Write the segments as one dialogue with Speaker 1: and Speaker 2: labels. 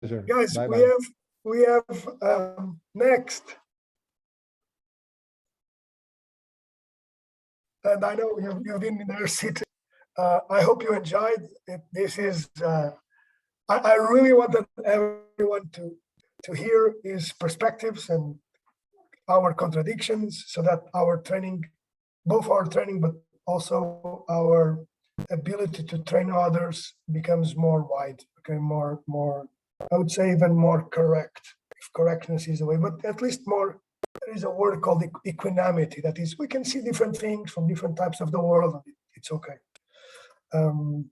Speaker 1: Guys,
Speaker 2: Bye,
Speaker 1: we have next. And I know you've been in our city. I hope you enjoyed it. This is, I really wanted everyone to hear his perspectives and our contradictions so that our training, both our training, but also our ability to train others becomes more wide, okay, more, I would say even more correct, if correctness is the way, but at least more, there is a word called equanimity. That is, we can see different things from different types of the world. It's okay. The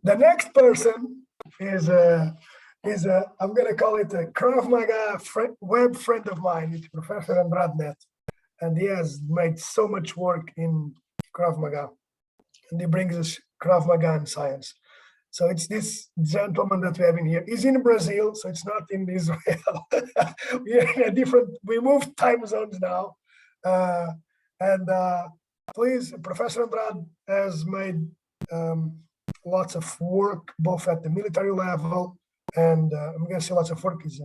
Speaker 1: next person is I'm going to call it a Krav Maga web friend of mine. It's Professor Andrade Neto, and he has made so much work in Krav Maga, and he brings us Krav Maga and science. So it's this gentleman that we have in here. He's in Brazil, so it's not in Israel. We are in a different, we moved time zones now. Please, Professor Andrade has made lots of work, both at the military level, and I'm going to say lots of work. He's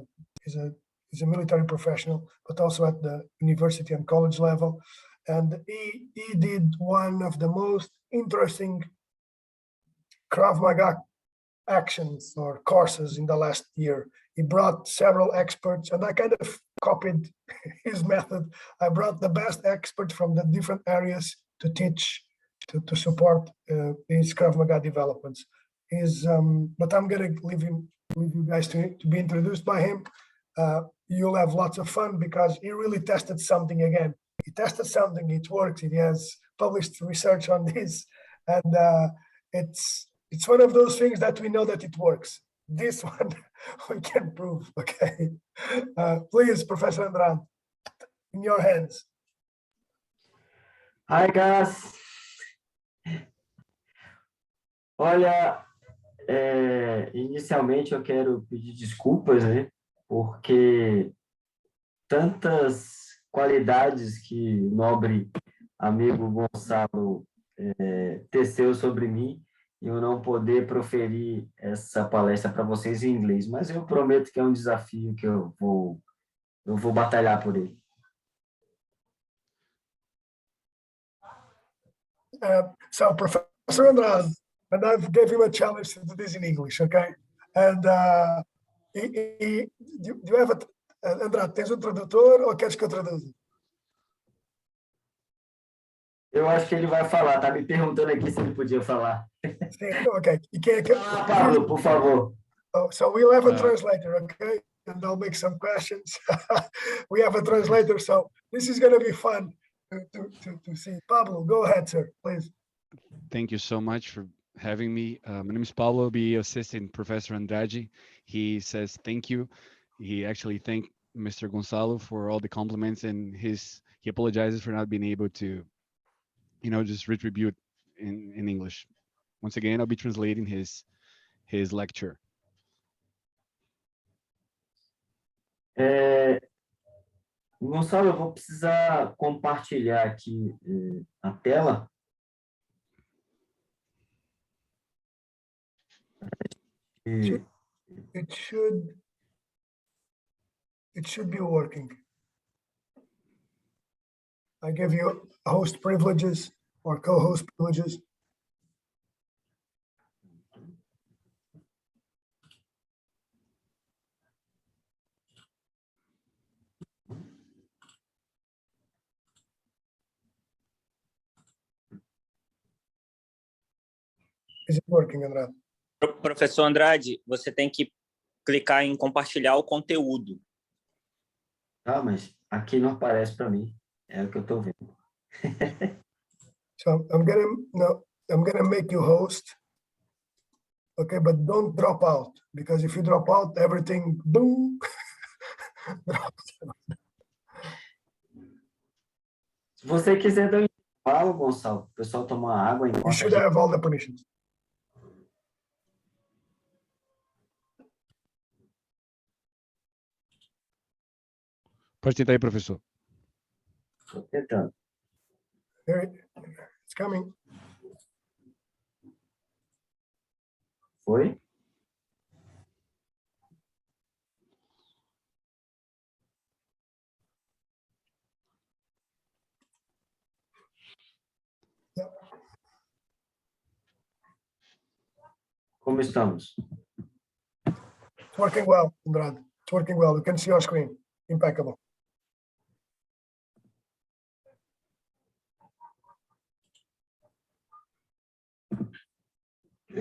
Speaker 1: a military professional, but also at the university and college level. And he did one of the most interesting Krav Maga actions or courses in the last year. He brought several experts, and I kind of copied his method. I brought the best experts from the different areas to teach, to support these Krav Maga developments. But I'm going to leave you guys to be introduced by him. You'll have lots of fun because he really tested something again. He tested something, it works. He has published research on this, and it's one of those things that we know that it works. This one we can prove. Okay, please, Professor Andrade, in your hands.
Speaker 3: Hi, guys. Olha, inicialmente eu quero pedir desculpas, né? Porque tantas qualidades que o nobre amigo Gonçalo teceu sobre mim, e eu não poder proferir essa palestra para vocês em inglês, mas eu prometo que é um desafio que eu vou batalhar por ele.
Speaker 1: So, Professor Andrade, and I've gave him a challenge to do this in English, okay? And do you have Andrade, tens um tradutor ou queres que eu traduza?
Speaker 3: Eu acho que ele vai falar, tá me perguntando aqui se ele podia falar.
Speaker 1: Sim, okay.
Speaker 3: Pablo, por favor.
Speaker 1: Oh, so we'll have a translator, okay? And I'll make some questions. We have a translator, so this is going to be fun to see. Pablo, go ahead, sir, please.
Speaker 2: Thank you so much for having me. My name is Pablo, be assistant Professor Andrade. He says thank you. He actually thanked Mr. Gonçalo for all the compliments, and he apologizes for not being able to, just retribute in English. Once again, I'll be translating his lecture.
Speaker 3: Gonçalo, eu vou precisar compartilhar aqui a tela.
Speaker 1: It should be working. I give you host privileges or co-host privileges. Is it working, Andrade?
Speaker 4: Professor Andrade, você tem que clicar em compartilhar o conteúdo.
Speaker 3: Ah, mas aqui não aparece para mim. É o que eu estou vendo.
Speaker 1: So I'm gonna make you host. Okay, but don't drop out, because if you drop out, everything boom.
Speaker 3: Se você quiser dar um intervalo, Gonçalo, o pessoal tomar água enquanto
Speaker 1: You should have all the permissions.
Speaker 2: Pode tentar aí, professor.
Speaker 3: Estou tentando.
Speaker 1: It's coming.
Speaker 3: Foi? Como estamos?
Speaker 1: It's working well, Andrade. It's working well. You can see on screen. Impeccable.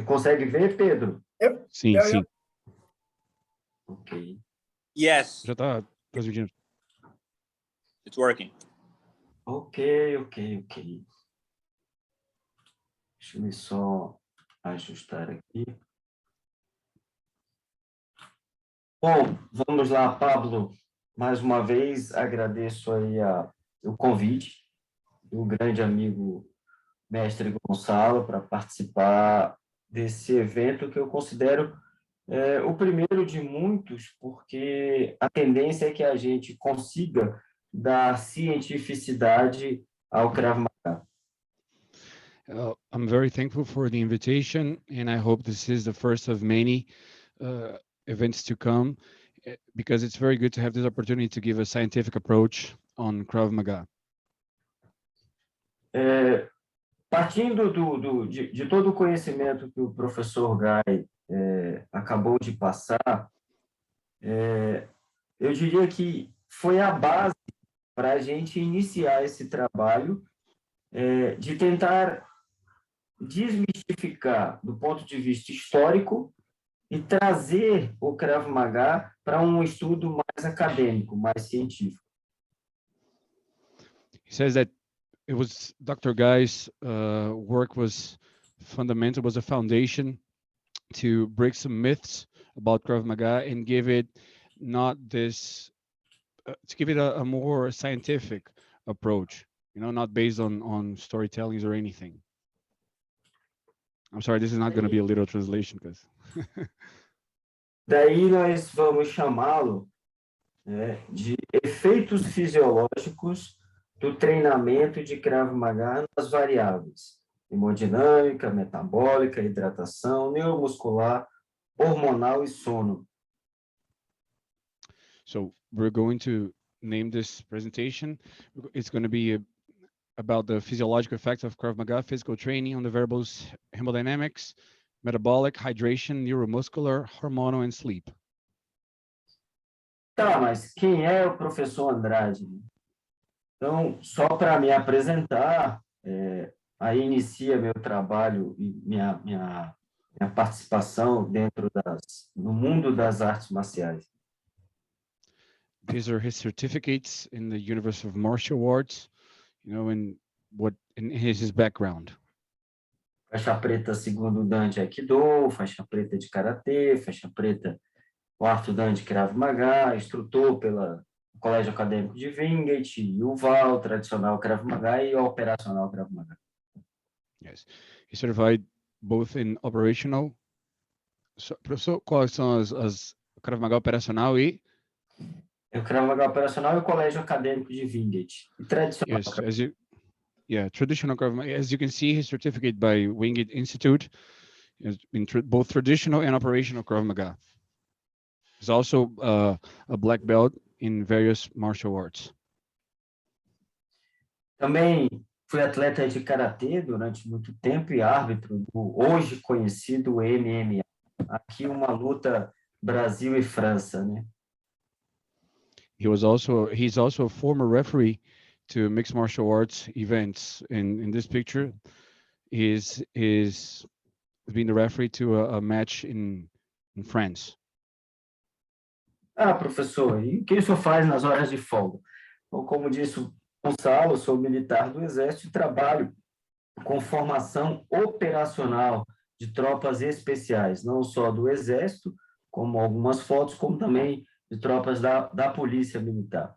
Speaker 3: Consegue ver, Pedro?
Speaker 1: Yep.
Speaker 2: Sim,
Speaker 1: Yeah,
Speaker 2: sim.
Speaker 3: Ok.
Speaker 4: Yes,
Speaker 2: Já tá transmitindo.
Speaker 4: it's working.
Speaker 3: Ok. Deixa eu só ajustar aqui. Bom, vamos lá, Pablo. Mais uma vez, agradeço aí o convite do grande amigo mestre Gonçalo para participar desse evento que eu considero o primeiro de muitos, porque a tendência é que a gente consiga dar cientificidade ao Krav Maga.
Speaker 2: I'm very thankful for the invitation, and I hope this is the first of many events to come, because it's very good to have this opportunity to give a scientific approach on Krav Maga.
Speaker 3: Partindo de todo o conhecimento que o professor Guy acabou de passar, eu diria que foi a base para a gente iniciar esse trabalho de tentar desmistificar do ponto de vista histórico e trazer o Krav Maga para um estudo mais acadêmico, mais científico.
Speaker 2: He says that it was Dr. Guy's work was fundamental, was a foundation to break some myths about Krav Maga and give it not this, to give it a more scientific approach, not based on storytellings or anything. I'm sorry, this is not going to be a literal translation because.
Speaker 3: Daí nós vamos chamá-lo de efeitos fisiológicos do treinamento de Krav Maga nas variáveis hemodinâmica, metabólica, hidratação, neuromuscular, hormonal e sono.
Speaker 2: So we're going to name this presentation. It's going to be about the physiological effects of Krav Maga, physical training on the variables hemodynamics, metabolic, hydration, neuromuscular, hormonal, and sleep.
Speaker 3: Tá, mas quem é o professor Andrade? Então, só para me apresentar, aí inicia meu trabalho e minha participação no mundo das artes marciais.
Speaker 2: These are his certificates in the University of Martial Arts, in his background.
Speaker 3: Faixa preta segundo Dan de Aikido, faixa preta de Karatê, faixa preta quarto Dan de Krav Maga, instrutor pelo Colégio Acadêmico de Wingate, UVAL, tradicional Krav Maga e operacional Krav Maga.
Speaker 2: Yes, he's certified both in operational. Professor, quais são as Krav Maga operacional e?
Speaker 3: O Krav Maga operacional e o Colégio Acadêmico de Wingate. E tradicional.
Speaker 2: Yes, traditional Krav Maga. As you can see, his certificate by Wingate Institute is in both traditional and operational Krav Maga. He's also a black belt in various martial arts.
Speaker 3: Também fui atleta de Karatê durante muito tempo e árbitro do hoje conhecido MMA. Aqui uma luta Brasil e França, né?
Speaker 2: He's also a former referee to mixed martial arts events. In this picture, he's been the referee to a match in France.
Speaker 3: Ah, professor, e o que o senhor faz nas horas de folga? Então, como disse o Gonçalo, sou militar do Exército e trabalho com formação operacional de tropas especiais, não só do Exército, como algumas fotos, como também de tropas da Polícia Militar.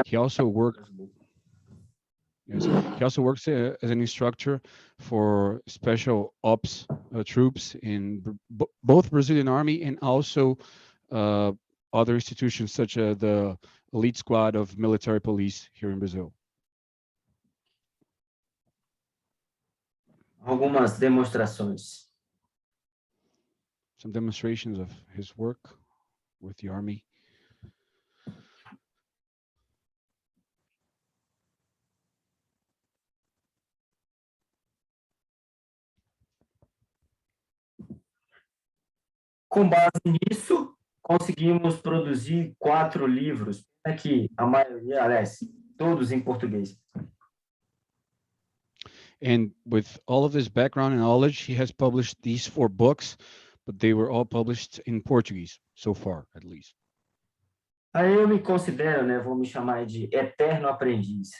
Speaker 2: He also works as an instructor for special ops troops in both Brazilian Army and also other institutions such as the elite squad of military police here in Brazil.
Speaker 3: Algumas demonstrações.
Speaker 2: Some demonstrations of his work with the Army.
Speaker 3: Com base nisso, conseguimos produzir 4 livros, aqui a maioria, aliás, todos em português.
Speaker 2: And with all of this background and knowledge, he has published these 4 books, but they were all published in Portuguese so far, at least.
Speaker 3: Aí eu me considero, né, vou me chamar de eterno aprendiz.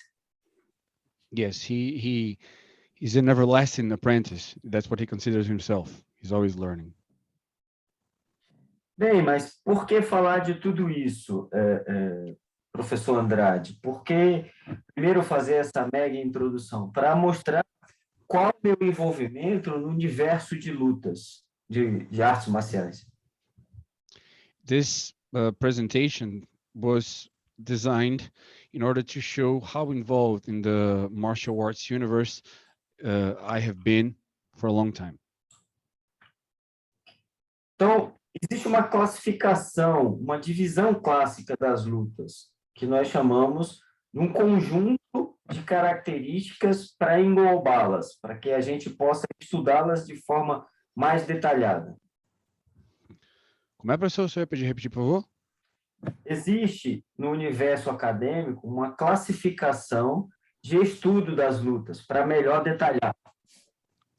Speaker 2: Yes, he's an everlasting apprentice. That's what he considers himself. He's always learning.
Speaker 3: Bem, mas por que falar de tudo isso, professor Andrade? Por que primeiro fazer essa mega introdução? Para mostrar qual é o meu envolvimento no universo de lutas, de artes marciais.
Speaker 2: This presentation was designed in order to show how involved in the martial arts universe I have been for a long time.
Speaker 3: Então, existe uma classificação, uma divisão clássica das lutas, que nós chamamos de um conjunto de características para englobá-las, para que a gente possa estudá-las de forma mais detalhada.
Speaker 2: Como é, professor? Você vai pedir repetir, por favor?
Speaker 3: Existe no universo acadêmico uma classificação de estudo das lutas, para melhor detalhar.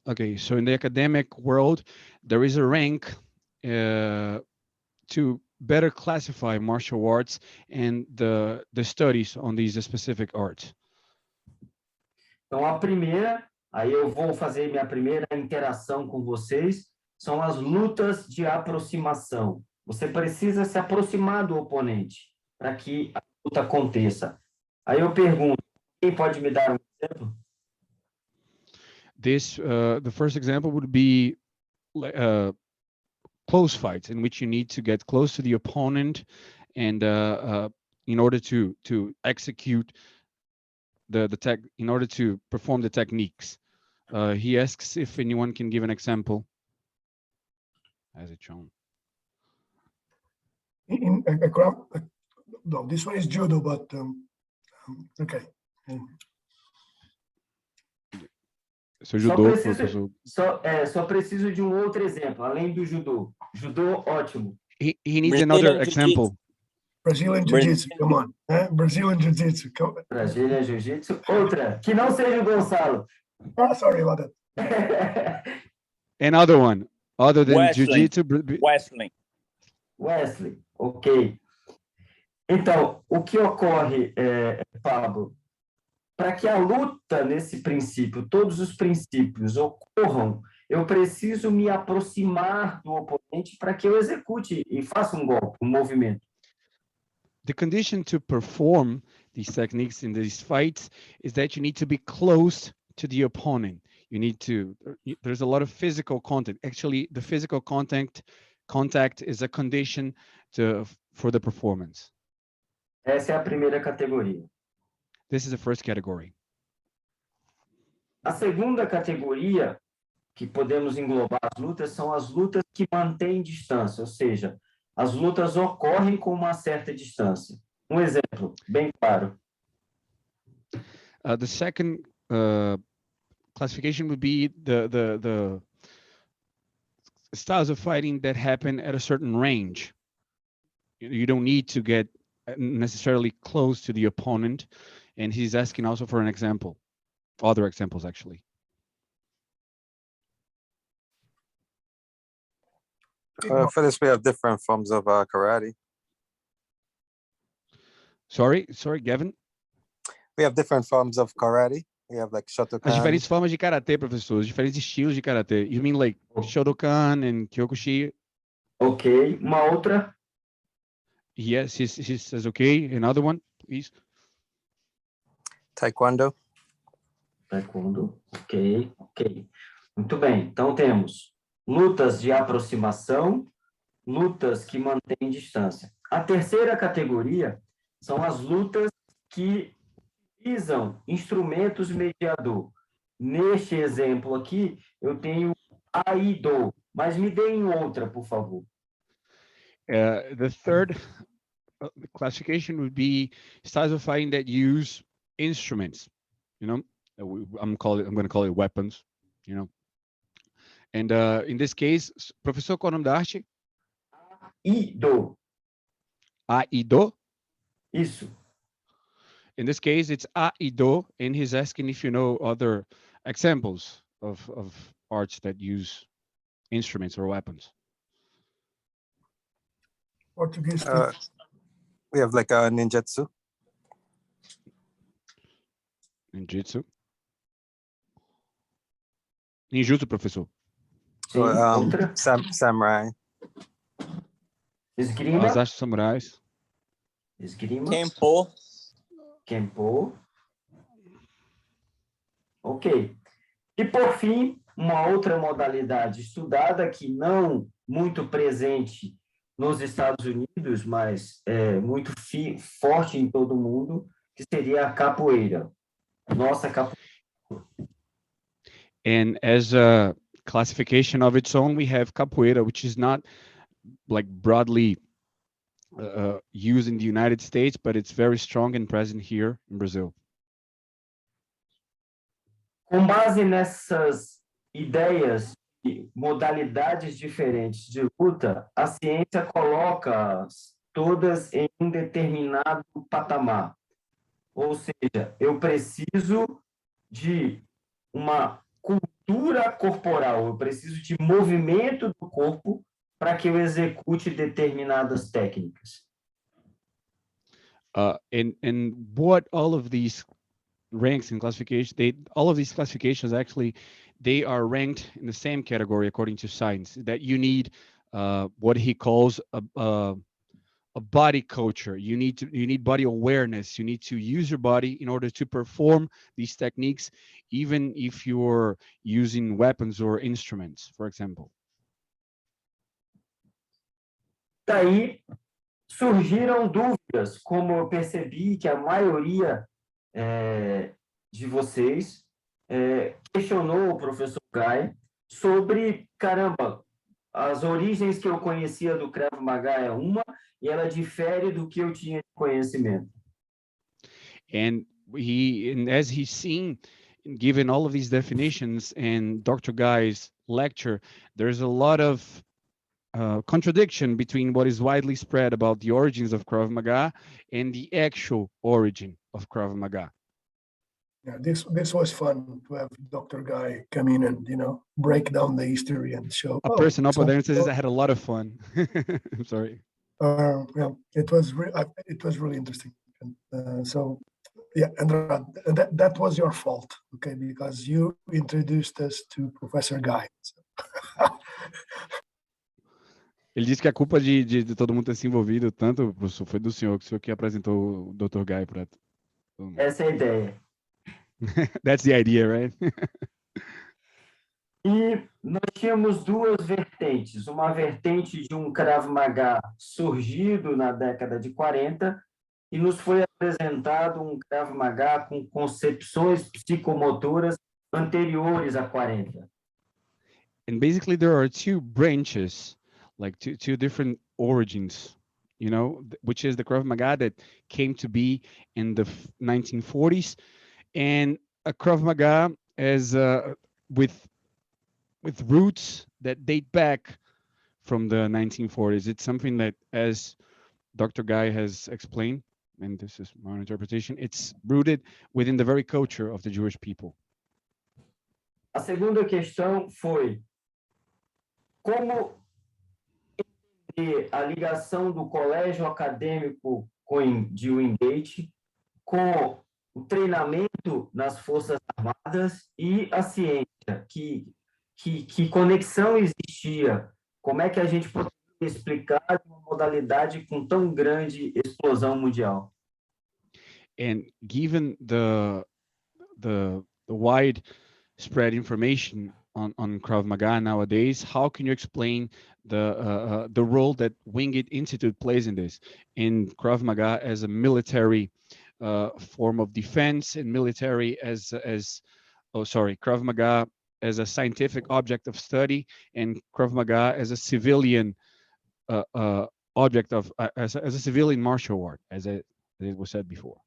Speaker 2: Okay, so in the academic world, there is a rank to better classify martial arts and the studies on these specific arts.
Speaker 3: Então, a primeira, aí eu vou fazer minha primeira interação com vocês, são as lutas de aproximação. Você precisa se aproximar do oponente para que a luta aconteça. Aí eu pergunto, quem pode me dar um exemplo?
Speaker 2: This, the first example would be close fights in which you need to get close to the opponent and in order to execute in order to perform the techniques. He asks if anyone can give an example. As it shown.
Speaker 1: No, this one is judo, but okay.
Speaker 2: So judô, professor.
Speaker 3: Só preciso de um outro exemplo, além do judô. Judô, ótimo.
Speaker 2: He needs another example.
Speaker 1: Brazilian Jiu-Jitsu, come on. Brazilian Jiu-Jitsu.
Speaker 3: Brazilian Jiu-Jitsu. Outra, que não seja o Gonçalo.
Speaker 1: Sorry about that.
Speaker 2: Another one, other than
Speaker 4: Wrestling.
Speaker 2: Jiu-Jitsu.
Speaker 3: Wesley, ok. Então, o que ocorre, Pablo? Para que a luta nesse princípio, todos os princípios ocorram, eu preciso me aproximar do oponente para que eu execute e faça um golpe, um movimento.
Speaker 2: The condition to perform these techniques in these fights is that you need to be close to the opponent. You need to, there's a lot of physical contact. Actually, the physical contact is a condition for the performance.
Speaker 3: Essa é a primeira categoria.
Speaker 2: This is the first category.
Speaker 3: A segunda categoria que podemos englobar as lutas são as lutas que mantêm distância, ou seja, as lutas ocorrem com uma certa distância. Um exemplo, bem claro.
Speaker 2: The second classification would be the styles of fighting that happen at a certain range. You don't need to get necessarily close to the opponent, and he's asking also for an example, other examples actually.
Speaker 5: For this, we have different forms of karate.
Speaker 2: Sorry, Gavin?
Speaker 5: We have different forms of karate. We have like Shotokan.
Speaker 2: As diferentes formas de karatê, professor, os diferentes estilos de karatê. You mean like Shotokan and Kyokushi?
Speaker 3: Ok. Uma outra?
Speaker 2: Yes, he says okay. Another one, please.
Speaker 5: Taekwondo.
Speaker 3: Taekwondo. Ok. Muito bem. Então temos lutas de aproximação, lutas que mantêm distância. A terceira categoria são as lutas que utilizam instrumentos mediador. Neste exemplo aqui, eu tenho Aido, mas me deem outra, por favor.
Speaker 2: The third classification would be styles of fighting that use instruments. You know, I'm going to call it weapons. You know, and in this case, professor, qual é o nome da arte?
Speaker 3: Aikido.
Speaker 2: Aido.
Speaker 3: Isso.
Speaker 2: In this case, it's Aido, and he's asking if you know other examples of arts that use instruments or weapons.
Speaker 1: Portuguese.
Speaker 5: We have like a ninjutsu.
Speaker 2: Ninjutsu. Ninjutsu, professor.
Speaker 3: Sim, outra.
Speaker 5: Samurai.
Speaker 3: Esgrima.
Speaker 2: As artes samurais.
Speaker 3: Esgrima.
Speaker 4: Kenpo.
Speaker 3: Kenpo. Ok. E, por fim, uma outra modalidade estudada que não muito presente nos Estados Unidos, mas muito forte em todo o mundo, que seria a capoeira. Nossa capoeira.
Speaker 2: And as a classification of its own, we have capoeira, which is not like broadly used in the United States, but it's very strong and present here in Brazil.
Speaker 3: Com base nessas ideias e modalidades diferentes de luta, a ciência coloca todas em um determinado patamar. Ou seja, eu preciso de uma cultura corporal, eu preciso de movimento do corpo para que eu execute determinadas técnicas.
Speaker 2: And what all of these ranks and classifications, all of these classifications actually, they are ranked in the same category according to science, that you need what he calls a body culture. You need body awareness. You need to use your body in order to perform these techniques, even if you're using weapons or instruments, for example.
Speaker 3: Daí surgiram dúvidas, como eu percebi que a maioria de vocês questionou o professor Guy sobre, caramba, as origens que eu conhecia do Krav Maga é uma e ela difere do que eu tinha de conhecimento.
Speaker 2: And as he's seen, given all of these definitions and Dr. Guy's lecture, there's a lot of contradiction between what is widely spread about the origins of Krav Maga and the actual origin of Krav Maga.
Speaker 1: Yeah, this was fun to have Dr. Guy come in and break down the history and show.
Speaker 2: A person up there says I had a lot of fun. I'm sorry.
Speaker 1: Yeah, it was really interesting. And, so yeah, Andrade, that was your fault, okay? Because you introduced us to Professor Guy. So.
Speaker 2: Ele disse que a culpa de todo mundo ter se envolvido tanto, professor, foi do senhor, que o senhor que apresentou o Dr. Guy para todo mundo.
Speaker 3: Essa é a ideia.
Speaker 2: That's the idea, right?
Speaker 3: E nós tínhamos duas vertentes. Uma vertente de um Krav Maga surgido na década de 40 e nos foi apresentado um Krav Maga com concepções psicomotoras anteriores a 40.
Speaker 2: And basically there are two branches, like two different origins, which is the Krav Maga that came to be in the 1940s, and a Krav Maga as with roots that date back from the 1940s. It's something that, as Dr. Guy has explained, and this is my interpretation, it's rooted within the very culture of the Jewish people.
Speaker 3: A segunda questão foi como entender a ligação do colégio acadêmico de Wingate com o treinamento nas Forças Armadas e a ciência, que conexão existia, como é que a gente poderia explicar uma modalidade com tão grande explosão mundial?
Speaker 2: And given the widespread information on Krav Maga nowadays, how can you explain the role that Wingate Institute plays in this, in Krav Maga as a military form of defense, and military Krav Maga as a scientific object of study, and Krav Maga as a civilian object of as a civilian martial art, as it was said before.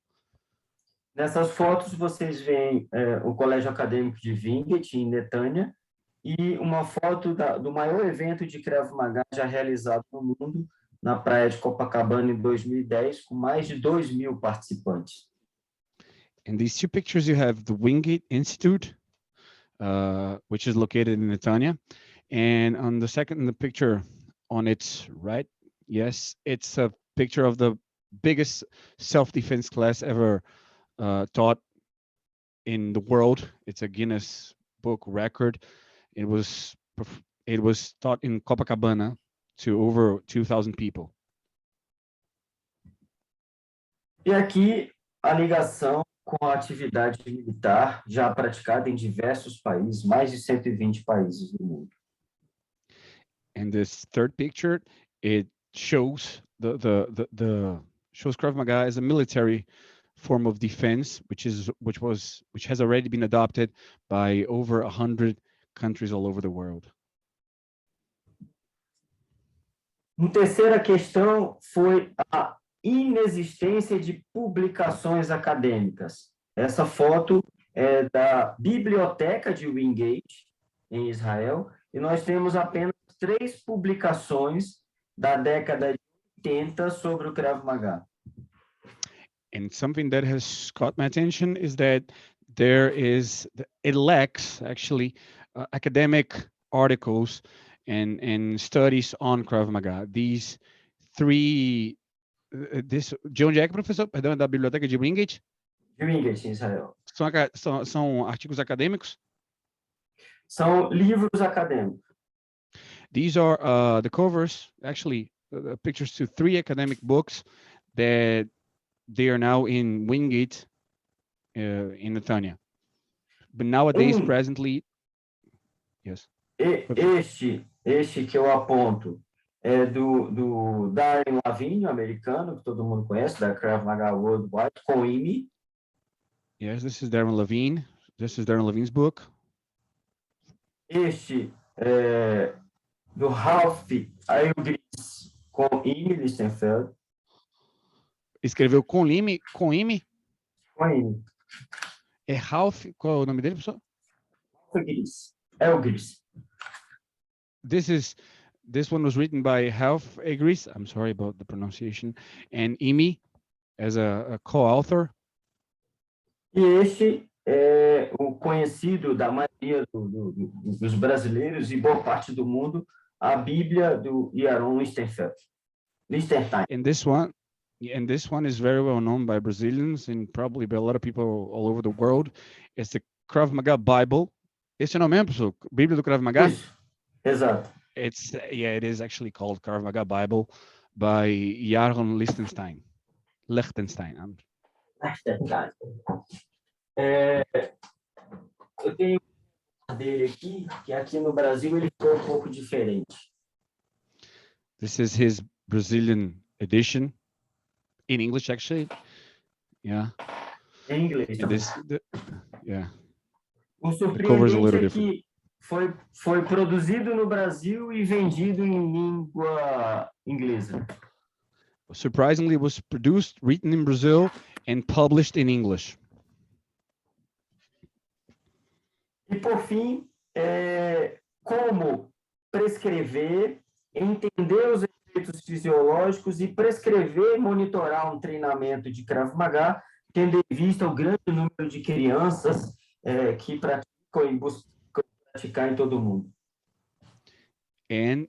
Speaker 3: Nessas fotos vocês veem o Colégio Acadêmico de Wingate, em Netânia, e uma foto do maior evento de Krav Maga já realizado no mundo, na praia de Copacabana em 2010, com mais de 2.000 participantes.
Speaker 2: In these two pictures, you have the Wingate Institute, which is located in Netanya. And on the picture on its right, yes, it's a picture of the biggest self-defense class ever taught in the world. It's a Guinness Book record. It was taught in Copacabana to over 2,000 people.
Speaker 3: E aqui a ligação com a atividade militar já praticada em diversos países, mais de 120 países do mundo.
Speaker 2: And this third picture, it shows shows Krav Maga as a military form of defense, which has already been adopted by over 100 countries all over the world.
Speaker 3: Uma terceira questão foi a inexistência de publicações acadêmicas. Essa foto é da biblioteca de Wingate, em Israel, e nós temos apenas 3 publicações da década de 80 sobre o Krav Maga.
Speaker 2: And something that has caught my attention is that it lacks actually academic articles and studies on Krav Maga. These 3, de onde é que, professor? Perdão, é da biblioteca de Wingate?
Speaker 3: De Wingate, em Israel.
Speaker 2: São artigos acadêmicos?
Speaker 3: São livros acadêmicos.
Speaker 2: These are the covers, actually, pictures to 3 academic books that they are now in Wingate in Netanya. But nowadays, presently, yes.
Speaker 3: Este que eu aponto é do Darren Lavigne, americano, que todo mundo conhece, da Krav Maga Worldwide, com IME.
Speaker 2: Yes, this is Darren Levine. This is Darren Levine's book.
Speaker 3: Este é do Ralph Ailgris, com IME Lichtenfeld.
Speaker 2: Escreveu com IME?
Speaker 3: Com IME.
Speaker 2: É Ralph, qual é o nome dele, pessoal?
Speaker 3: Ailgris.
Speaker 2: This one was written by Ralph Ailgris. I'm sorry about the pronunciation. And IME as a co-author.
Speaker 3: E este é o conhecido da maioria dos brasileiros e boa parte do mundo, a Bíblia do Yaron Lichtenstein.
Speaker 2: And this one is very well known by Brazilians and probably by a lot of people all over the world. It's the Krav Maga Bible. Esse é o nome mesmo, professor? Bíblia do Krav Maga?
Speaker 3: Isso. Exato.
Speaker 2: It is actually called Krav Maga Bible by Yaron Lichtenstein. Lichtenstein.
Speaker 3: Eu tenho dele aqui, que aqui no Brasil ele ficou um pouco diferente.
Speaker 2: This is his Brazilian edition in English, actually. Yeah.
Speaker 3: Em inglês.
Speaker 2: Yeah.
Speaker 3: O
Speaker 2: cover's a
Speaker 3: surpreendente
Speaker 2: little
Speaker 3: é que foi produzido no Brasil e vendido em língua inglesa.
Speaker 2: Surprisingly, it was produced, written in Brazil, and published in English.
Speaker 3: E, por fim, como prescrever, entender os efeitos fisiológicos e prescrever e monitorar um treinamento de Krav Maga, tendo em vista o grande número de crianças que praticam e buscam praticar em todo o mundo.
Speaker 2: And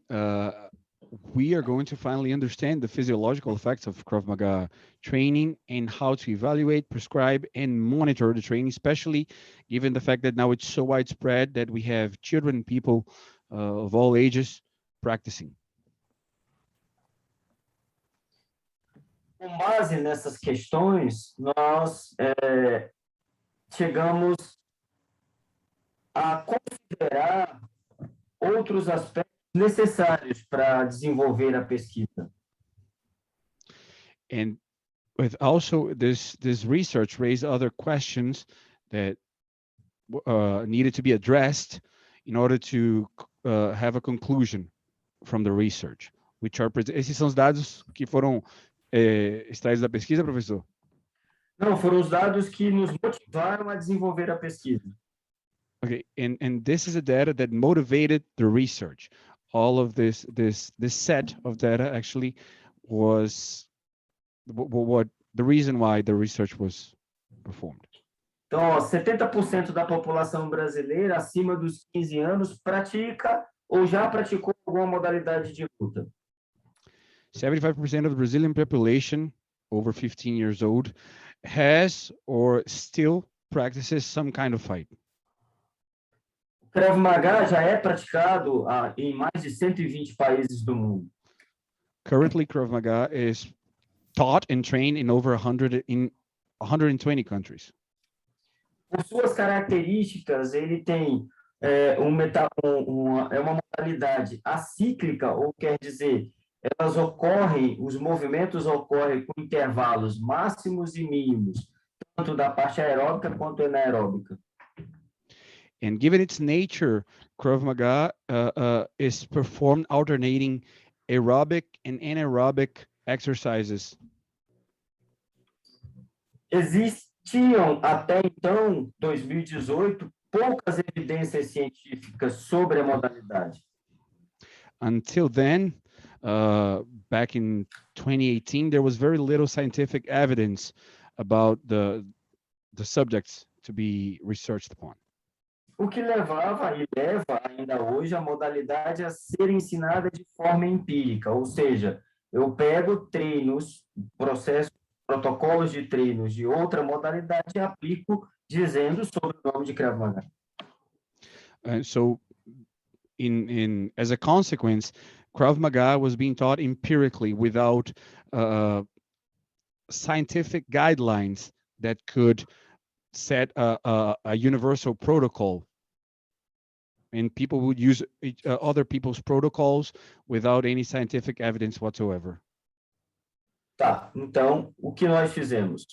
Speaker 2: we are going to finally understand the physiological effects of Krav Maga training and how to evaluate, prescribe, and monitor the training, especially given the fact that now it's so widespread that we have children, people of all ages practicing.
Speaker 3: Com base nessas questões, nós chegamos a considerar outros aspectos necessários para desenvolver a pesquisa.
Speaker 2: And with also this research raised other questions that needed to be addressed in order to have a conclusion from the research, which are esses são os dados que foram extraídos da pesquisa, professor?
Speaker 3: Não, foram os dados que nos motivaram a desenvolver a pesquisa.
Speaker 2: Okay, and this is the data that motivated the research. all of this set of data actually was what the reason why the research was performed.
Speaker 3: Então, ó, 70% da população brasileira acima dos 15 anos pratica ou já praticou alguma modalidade de luta.
Speaker 2: 75% of the Brazilian population over 15 years old has or still practices some kind of fight.
Speaker 3: O Krav Maga já é praticado em mais de 120 países do mundo.
Speaker 2: Currently, Krav Maga is taught and trained in over 120 countries.
Speaker 3: Por suas características, ele tem uma modalidade acíclica, ou quer dizer, os movimentos ocorrem com intervalos máximos e mínimos, tanto da parte aeróbica quanto anaeróbica.
Speaker 2: And given its nature, Krav Maga is performed alternating aerobic and anaerobic exercises.
Speaker 3: Existiam até então, 2018, poucas evidências científicas sobre a modalidade.
Speaker 2: Until then, back in 2018, there was very little scientific evidence about the subjects to be researched upon.
Speaker 3: O que levava e leva ainda hoje a modalidade a ser ensinada de forma empírica, ou seja, eu pego treinos, protocolos de treinos de outra modalidade e aplico dizendo sobre o nome de Krav Maga.
Speaker 2: So, as a consequence, Krav Maga was being taught empirically without scientific guidelines that could set a universal protocol. And people would use other people's protocols without any scientific evidence whatsoever.
Speaker 3: Tá, então, o que nós fizemos?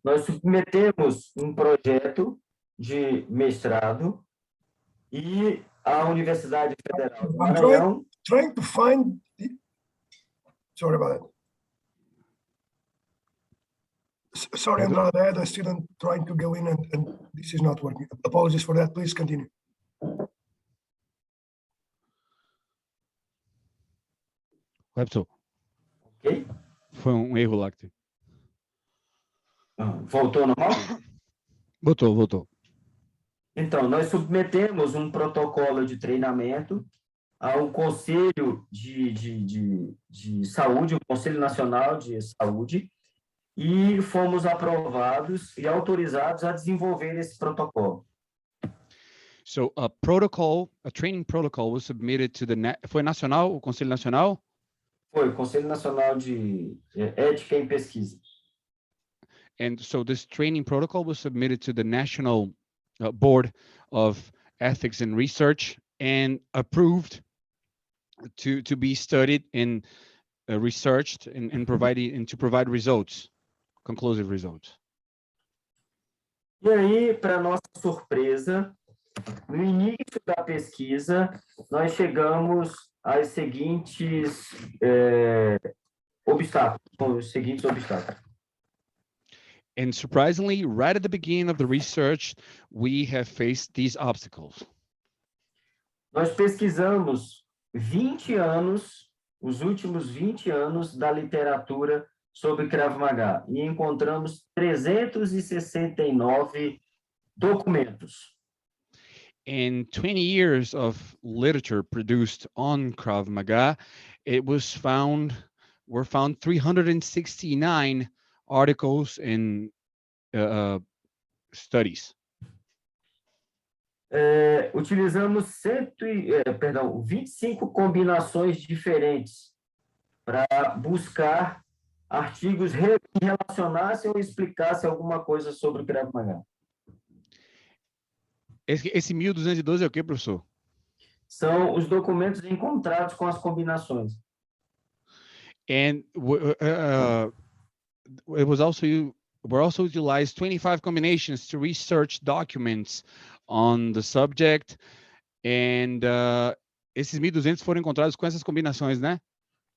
Speaker 3: Nós submetemos um projeto de mestrado e a Universidade Federal do Maranhão...
Speaker 1: Trying to find... Sorry about that. Sorry, Andrade, I had a student trying to go in and this is not working. Apologies for that. Please continue.
Speaker 2: Webster,
Speaker 3: Ok?
Speaker 2: foi erro lá que teve.
Speaker 3: Voltou normal?
Speaker 2: Voltou.
Speaker 3: Então, nós submetemos um protocolo de treinamento ao Conselho de Saúde, o Conselho Nacional de Saúde, e fomos aprovados e autorizados a desenvolver esse protocolo.
Speaker 2: So a training protocol was submitted to foi nacional, o Conselho Nacional?
Speaker 3: Foi o Conselho Nacional de Ética em Pesquisa.
Speaker 2: And so this training protocol was submitted to the National Board of Ethics and Research and approved to be studied and researched and to provide results, conclusive results.
Speaker 3: E aí, para nossa surpresa, no início da pesquisa, nós chegamos aos seguintes obstáculos.
Speaker 2: And surprisingly, right at the beginning of the research, we have faced these obstacles.
Speaker 3: Nós pesquisamos 20 anos, os últimos 20 anos da literatura sobre Krav Maga e encontramos 369 documentos.
Speaker 2: In 20 years of literature produced on Krav Maga, were found 369 articles and studies.
Speaker 3: Utilizamos 25 combinações diferentes para buscar artigos que relacionassem ou explicassem alguma coisa sobre o Krav Maga.
Speaker 2: Esse 1212 é o que, professor?
Speaker 3: São os documentos encontrados com as combinações.
Speaker 2: And were also utilized 25 combinations to research documents on the subject. And esses 1200 foram encontrados com essas combinações, né?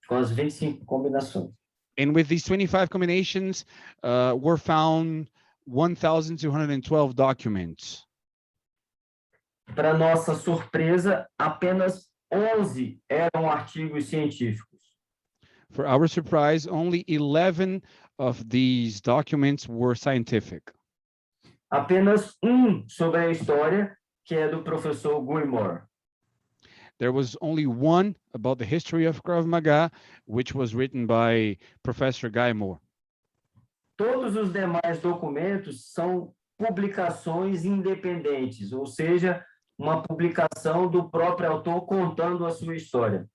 Speaker 3: Com as 25 combinações.
Speaker 2: And with these 25 combinations, were found 1,212 documents.
Speaker 3: para nossa surpresa, apenas 11 eram artigos científicos.
Speaker 2: For our surprise, only 11 of these documents were scientific.
Speaker 3: Apenas um sobre a história, que é do professor Guymore.
Speaker 2: There was only one about the history of Krav Maga, which was written by Professor Guy Moore.
Speaker 3: Todos os demais documentos são publicações independentes, ou seja, uma publicação do próprio autor contando a sua história.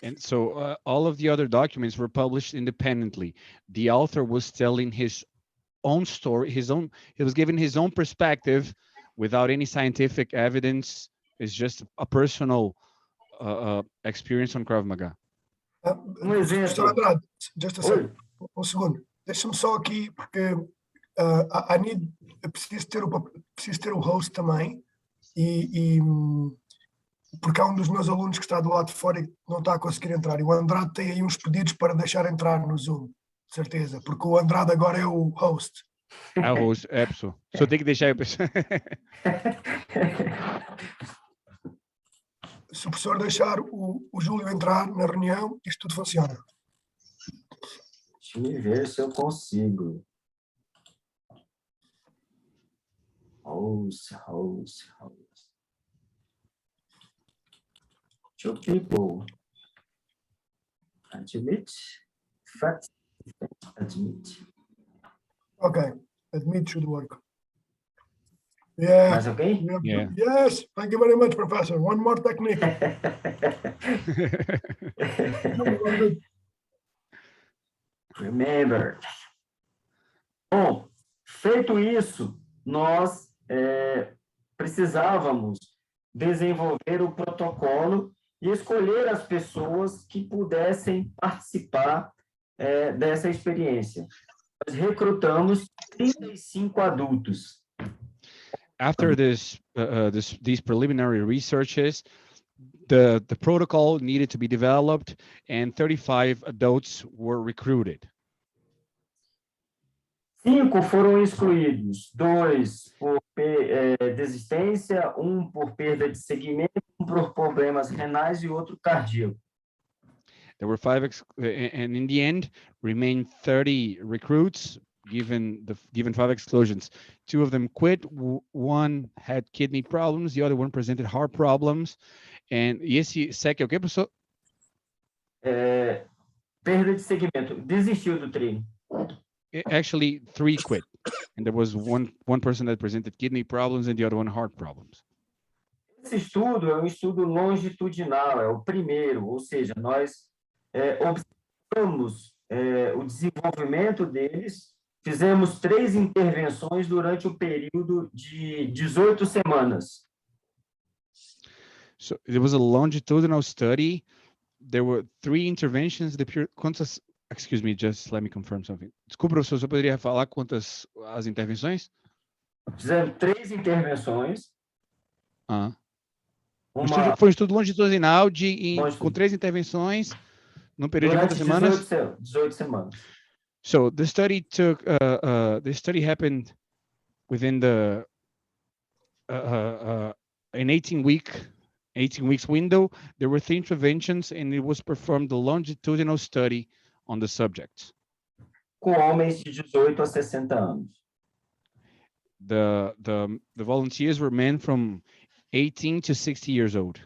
Speaker 2: And so all of the other documents were published independently. The author was telling his own story, he was giving his own perspective without any scientific evidence. It's just a personal experience on Krav Maga.
Speaker 3: exemplo.
Speaker 1: Professor Andrade, just a
Speaker 3: Oi.
Speaker 1: second, um segundo. Deixa-me só aqui, porque eu preciso ter o host também, e porque há um dos meus alunos que está do lado de fora e não está a conseguir entrar. E o Andrade tem aí uns pedidos para deixar entrar no Zoom, de certeza, porque o Andrade agora é o host.
Speaker 2: A host, é, pessoal. Só tem que deixar a pessoa.
Speaker 1: Se o professor deixar o Júlio entrar na reunião, isto tudo funciona.
Speaker 3: Deixa eu ver se eu consigo. Host. Two people. Admit. Fact. Admit.
Speaker 1: Ok, admit should work. Yeah.
Speaker 3: Mais alguém?
Speaker 1: we have-
Speaker 2: Yeah.
Speaker 1: Yes, thank you very much, Professor. One more technique.
Speaker 3: Remember. Bom, feito isso, nós precisávamos desenvolver o protocolo e escolher as pessoas que pudessem participar dessa experiência. Nós recrutamos 35 adultos.
Speaker 2: After these preliminary researches, the protocol needed to be developed, and 35 adults were recruited.
Speaker 3: 5 foram excluídos, 2 por desistência, 1 por perda de segmento, 1 por problemas renais e outro cardíaco.
Speaker 2: There were 5, and in the end, remained 30 recruits. Given 5 exclusions, 2 of them quit. 1 had kidney problems. The other one presented heart problems. And esse SEC é o que, professor?
Speaker 3: Perda de segmento, desistiu do treino.
Speaker 2: Actually, 3 quit, and there was one person that presented kidney problems and the other one heart problems.
Speaker 3: Esse estudo é um estudo longitudinal, é o primeiro, ou seja, nós observamos o desenvolvimento deles, fizemos 3 intervenções durante o período de 18 semanas.
Speaker 2: So it was a longitudinal study. There were 3 interventions. Excuse me, just let me confirm something. Desculpa, professor, você poderia falar quantas as intervenções?
Speaker 3: Fizemos 3 intervenções.
Speaker 2: Foi um estudo longitudinal com 3 intervenções no período de quantas semanas?
Speaker 3: 18 semanas.
Speaker 2: So the study happened within an 18 weeks window. There were 3 interventions, and it was performed a longitudinal study on the subjects.
Speaker 3: Com homens de 18 a 60 anos.
Speaker 2: The volunteers were men from 18 to 60 years old.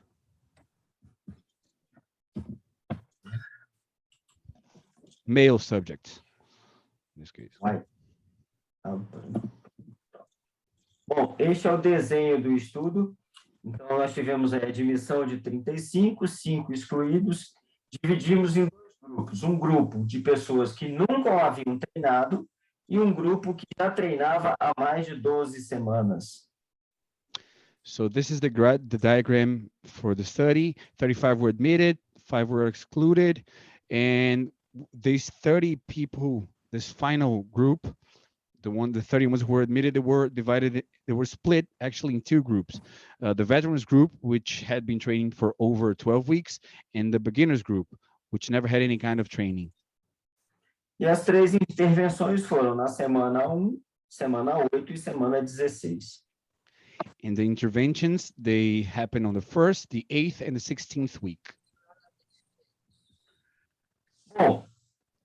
Speaker 2: Male subjects, in this case.
Speaker 3: Bom, este é o desenho do estudo. Então, nós tivemos a admissão de 35, 5 excluídos. Dividimos em 2 grupos. Um grupo de pessoas que nunca haviam treinado e um grupo que já treinava há mais de 12 semanas.
Speaker 2: So this is the diagram for the study. 35 were admitted, 5 were excluded, and these 30 people, this final group, the 30 ones who were admitted, they were split actually in 2 groups. The veterans group, which had been training for over 12 weeks, and the beginners group, which never had any kind of training.
Speaker 3: E as 3 intervenções foram na semana 1, semana 8 e semana 16.
Speaker 2: And the interventions, they happen on the 1st, the 8th, and the 16th week.
Speaker 3: Bom,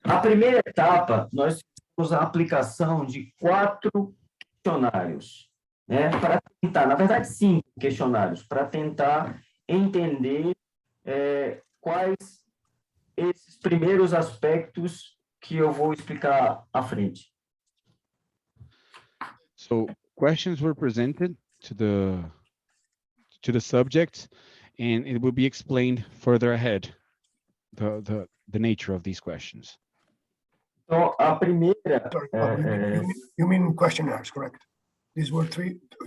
Speaker 3: a primeira etapa, nós fizemos a aplicação de 4 questionários, né, para tentar, na verdade, 5 questionários, para tentar entender quais esses primeiros aspectos que eu vou explicar à frente.
Speaker 2: So questions were presented to the subjects, and it will be explained further ahead, the nature of these questions.
Speaker 3: Então, a primeira...
Speaker 1: Sorry, Pablo, you mean questionnaires, correct? These were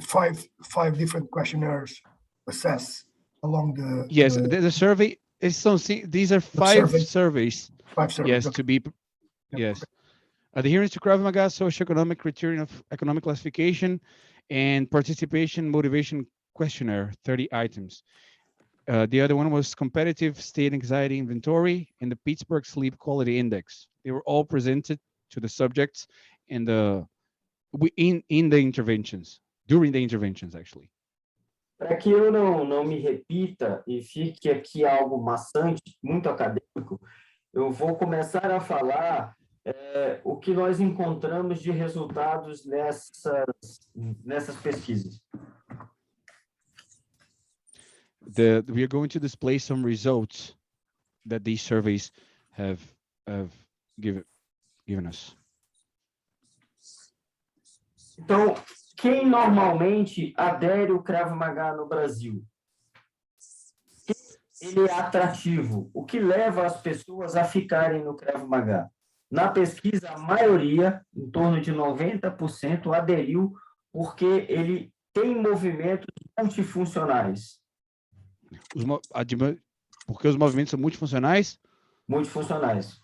Speaker 1: five different questionnaires assessed along the...
Speaker 2: Yes, the survey is these are 5 surveys.
Speaker 1: 5 surveys.
Speaker 2: Yes,
Speaker 1: Okay.
Speaker 2: to be,
Speaker 1: Yep,
Speaker 2: yes.
Speaker 1: okay.
Speaker 2: Adherence to Krav Maga, socioeconomic criterion of economic classification, and participation motivation questionnaire, 30 items. The other one was competitive state anxiety inventory and the Pittsburgh Sleep Quality Index. They were all presented to the subjects in the interventions, during the interventions, actually.
Speaker 3: Para que eu não me repita e fique aqui algo maçante, muito acadêmico, eu vou começar a falar o que nós encontramos de resultados nessas pesquisas.
Speaker 2: We are going to display some results that these surveys have given us.
Speaker 3: Então, quem normalmente adere ao Krav Maga no Brasil? Ele é atrativo. O que leva as pessoas a ficarem no Krav Maga? Na pesquisa, a maioria, em torno de 90%, aderiu porque ele tem movimentos multifuncionais.
Speaker 2: Porque os movimentos são multifuncionais?
Speaker 3: Multifuncionais.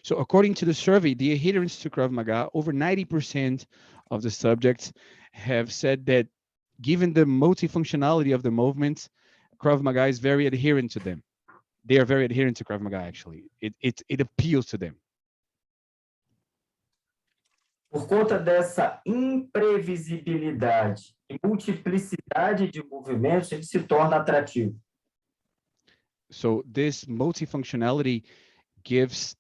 Speaker 2: So according to the survey, the adherence to Krav Maga, over 90% of the subjects have said that given the multifunctionality of the movements, Krav Maga is very adherent to them. They are very adherent to Krav Maga, actually. It appeals to them.
Speaker 3: Por conta dessa imprevisibilidade e multiplicidade de movimentos, ele se torna atrativo.
Speaker 2: So this multifunctionality gives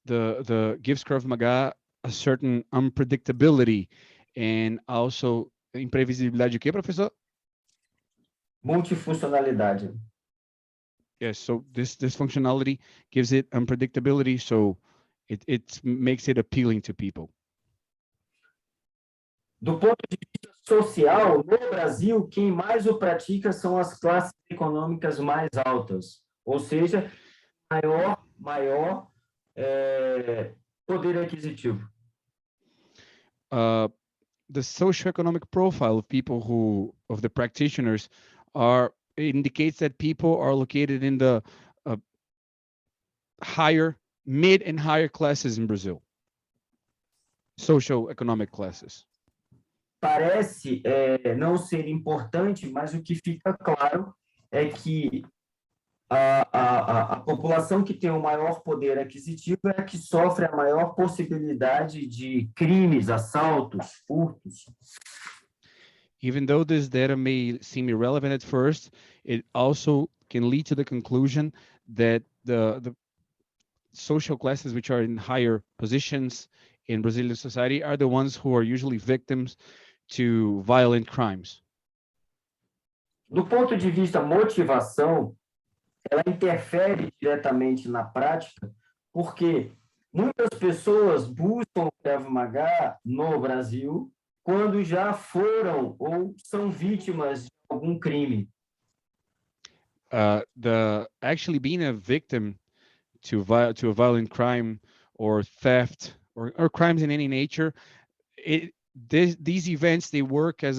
Speaker 2: gives Krav Maga a certain unpredictability and also imprevisibilidade. O que, professor?
Speaker 3: Multifuncionalidade.
Speaker 2: Yes. So this functionality gives it unpredictability. So it makes it appealing to people.
Speaker 3: Do ponto de vista social, no Brasil, quem mais o pratica são as classes econômicas mais altas, ou seja, maior poder aquisitivo.
Speaker 2: The socioeconomic profile of people of the practitioners indicates that people are located in the mid and higher classes in Brazil. Socioeconomic classes.
Speaker 3: Parece não ser importante, mas o que fica claro é que a população que tem o maior poder aquisitivo é a que sofre a maior possibilidade de crimes, assaltos, furtos.
Speaker 2: Even though this data may seem irrelevant at first, it also can lead to the conclusion that the social classes which are in higher positions in Brazilian society are the ones who are usually victims to violent crimes.
Speaker 3: Do ponto de vista motivação, ela interfere diretamente na prática, porque muitas pessoas buscam o Krav Maga no Brasil quando já foram ou são vítimas de algum crime.
Speaker 2: Actually being a victim to a violent crime or theft or crimes in any nature, these events, they work as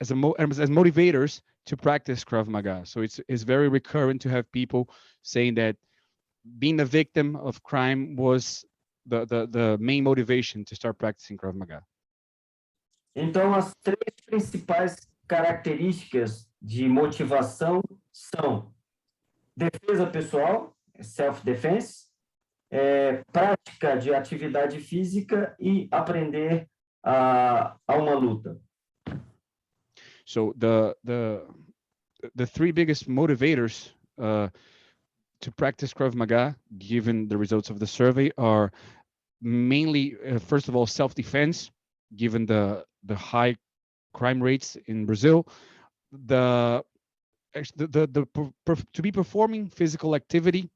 Speaker 2: motivators to practice Krav Maga. So it's very recurrent to have people saying that being a victim of crime was the main motivation to start practicing Krav Maga.
Speaker 3: Então, as 3 principais características de motivação são defesa pessoal, self-defense, prática de atividade física e aprender a uma luta.
Speaker 2: So the three biggest motivators to practice Krav Maga, given the results of the survey, are mainly, first of all, self-defense, given the high crime rates in Brazil, to be performing physical activity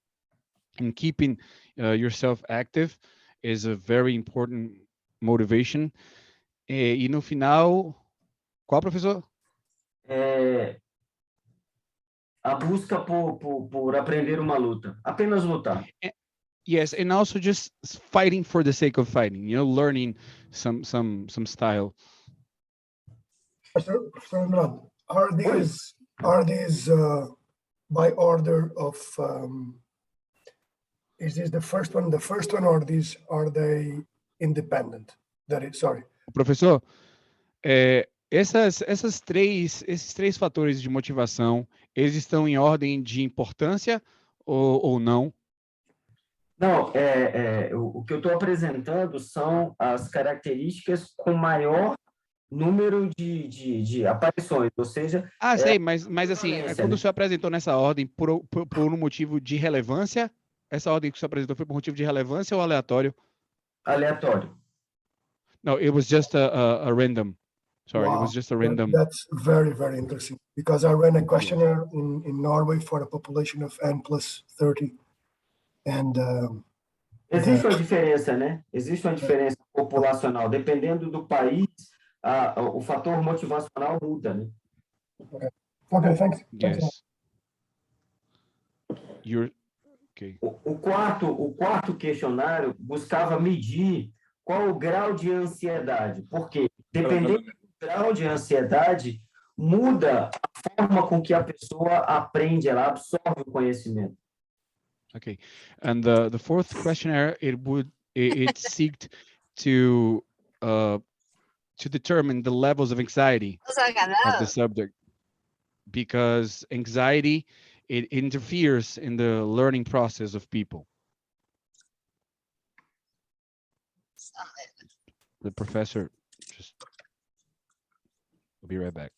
Speaker 2: and keeping yourself active is a very important motivation. E no final, qual, professor?
Speaker 3: A busca por aprender uma luta, apenas lutar.
Speaker 2: Yes, and also just fighting for the sake of fighting, learning some style.
Speaker 1: Professor Andrade, are these by order of, is this the first one, or are they independent? Sorry.
Speaker 2: Professor, esses três fatores de motivação, eles estão em ordem de importância ou não?
Speaker 3: Não, o que eu estou apresentando são as características com maior número de aparições, ou seja...
Speaker 2: Sei, mas assim, quando o
Speaker 3: né?
Speaker 2: senhor apresentou nessa ordem por um motivo de relevância, essa ordem que o senhor apresentou foi por motivo de relevância ou aleatório?
Speaker 3: Aleatório.
Speaker 2: No, it was just a random. Sorry,
Speaker 1: Wow.
Speaker 2: It was just a random.
Speaker 1: That's very, very interesting, because I ran a questionnaire in Norway for a population of N+30. And
Speaker 3: existe uma diferença, né? Existe uma diferença populacional. Dependendo do país, o fator motivacional muda, né?
Speaker 1: Okay, thanks.
Speaker 2: Yes. Okay.
Speaker 3: O quarto questionário buscava medir qual o grau de ansiedade. Porque, dependendo do grau de ansiedade, muda a forma com que a pessoa aprende, ela absorve o conhecimento.
Speaker 2: Okay, and the fourth questionnaire, it seeked to determine the levels of anxiety of the subject, because anxiety, it interferes in the learning process of people. The professor will be right back.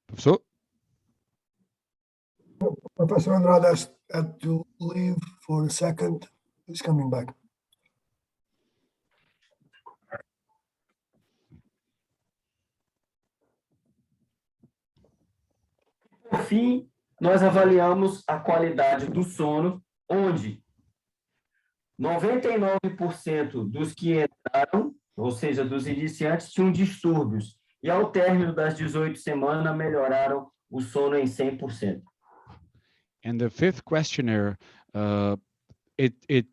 Speaker 2: Professor?
Speaker 1: Professor Andrade had to leave for a second. He's coming back.
Speaker 3: Por fim, nós avaliamos a qualidade do sono, onde 99% dos que entraram, ou seja, dos iniciantes, tinham distúrbios. E ao término das 18 semanas, melhoraram o sono em 100%.
Speaker 2: And the fifth questionnaire, it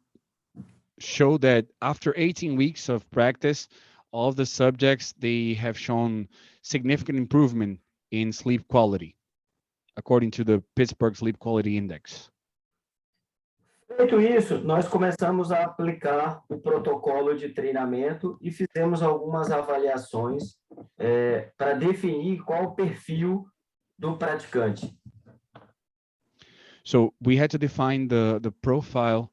Speaker 2: showed that after 18 weeks of practice, all of the subjects, they have shown significant improvement in sleep quality, according to the Pittsburgh Sleep Quality Index.
Speaker 3: Feito isso, nós começamos a aplicar o protocolo de treinamento e fizemos algumas avaliações para definir qual o perfil do praticante.
Speaker 2: So we had to define the profile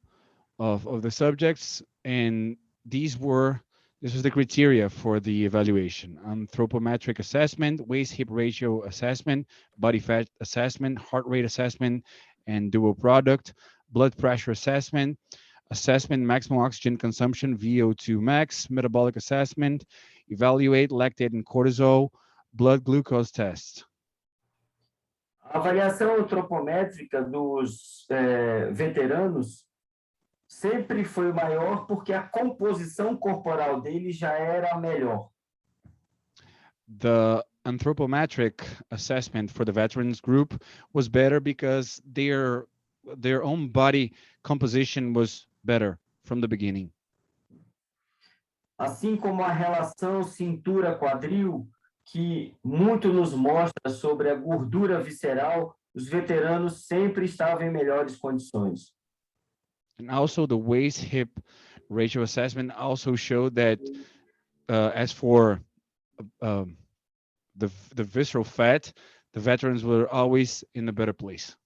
Speaker 2: of the subjects, and this was the criteria for the evaluation: anthropometric assessment, waist-hip ratio assessment, body fat assessment, heart rate assessment, and dual product, blood pressure assessment, maximum oxygen consumption, VO2 max, metabolic assessment, evaluate lactate and cortisol, blood glucose test.
Speaker 3: A avaliação antropométrica dos veteranos sempre foi maior porque a composição corporal deles já era melhor.
Speaker 2: The anthropometric assessment for the veterans group was better because their own body composition was better from the beginning.
Speaker 3: Assim como a relação cintura-quadril, que muito nos mostra sobre a gordura visceral, os veteranos sempre estavam em melhores condições.
Speaker 2: And also the waist-hip ratio assessment also showed that as for the visceral fat, the veterans were always in a better place.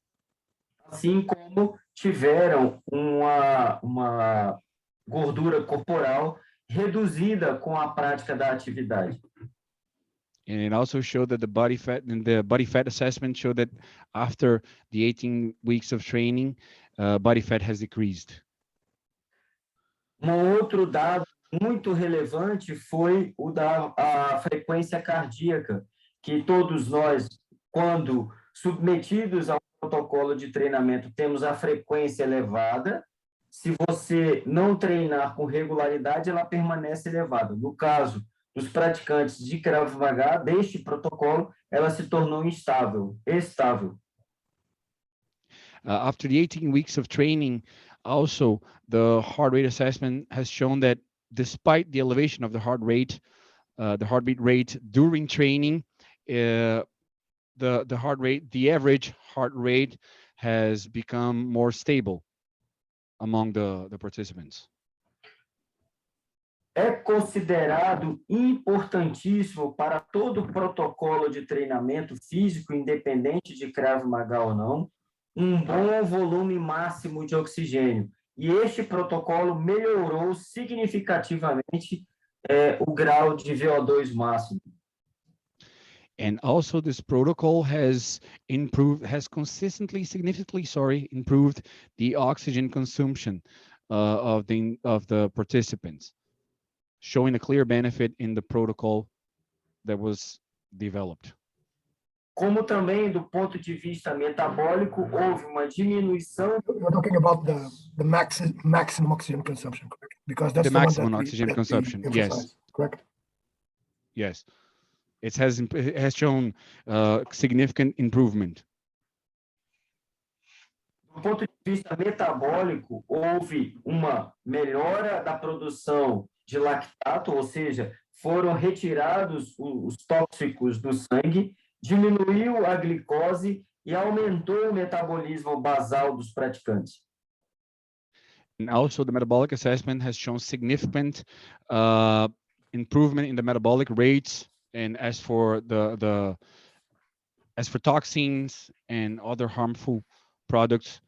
Speaker 3: Assim como tiveram uma gordura corporal reduzida com a prática da atividade.
Speaker 2: And it also showed that the body fat assessment showed that after the 18 weeks of training, body fat has decreased.
Speaker 3: Outro dado muito relevante foi o da frequência cardíaca, que todos nós, quando submetidos ao protocolo de treinamento, temos a frequência elevada. Se você não treinar com regularidade, ela permanece elevada. No caso dos praticantes de Krav Maga, deste protocolo, ela se tornou estável.
Speaker 2: After the 18 weeks of training, also the heart rate assessment has shown that despite the elevation of the heartbeat rate during training, the average heart rate has become more stable among the participants.
Speaker 3: É considerado importantíssimo para todo protocolo de treinamento físico, independente de Krav Maga ou não, bom volume máximo de oxigênio. E este protocolo melhorou significativamente o grau de VO2 máximo.
Speaker 2: And also this protocol has consistently, significantly, improved the oxygen consumption of the participants, showing a clear benefit in the protocol that was developed.
Speaker 3: Como também, do ponto de vista metabólico, houve uma diminuição.
Speaker 1: We're talking about the maximum oxygen consumption, correct? Because that's
Speaker 2: The maximum oxygen consumption, yes.
Speaker 1: Correct.
Speaker 2: Yes, it has shown significant improvement.
Speaker 3: Do ponto de vista metabólico, houve uma melhora da produção de lactato, ou seja, foram retirados os tóxicos do sangue, diminuiu a glicose e aumentou o metabolismo basal dos praticantes.
Speaker 2: And also the metabolic assessment has shown significant improvement in the metabolic rates. And as for toxins and other harmful products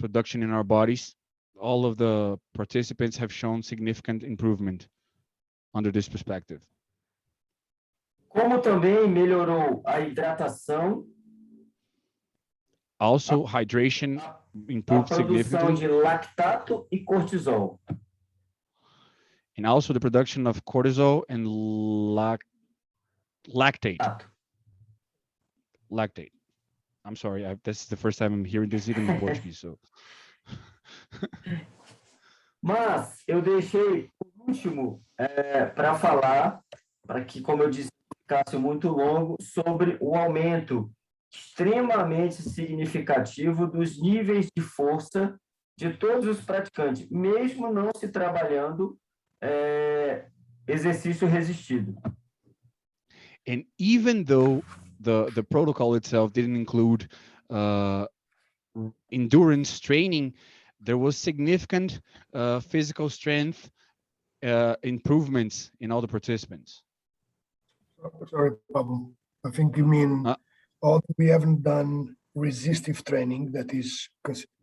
Speaker 2: production in our bodies, all of the participants have shown significant improvement under this perspective.
Speaker 3: Como também melhorou a hidratação.
Speaker 2: Also, hydration improved significantly.
Speaker 3: De lactato e cortisol.
Speaker 2: And also the production of cortisol and lactate. Lactate. I'm sorry, this is the first time I'm hearing this even in Portuguese. So.
Speaker 3: Mas eu deixei por último para falar, para que, como eu disse, ficasse muito longo, sobre o aumento extremamente significativo dos níveis de força de todos os praticantes, mesmo não se trabalhando exercício resistido.
Speaker 2: And even though the protocol itself didn't include endurance training, there was significant physical strength improvements in all the participants.
Speaker 1: Sorry, Pablo. I think you mean although we haven't done resistive training, that is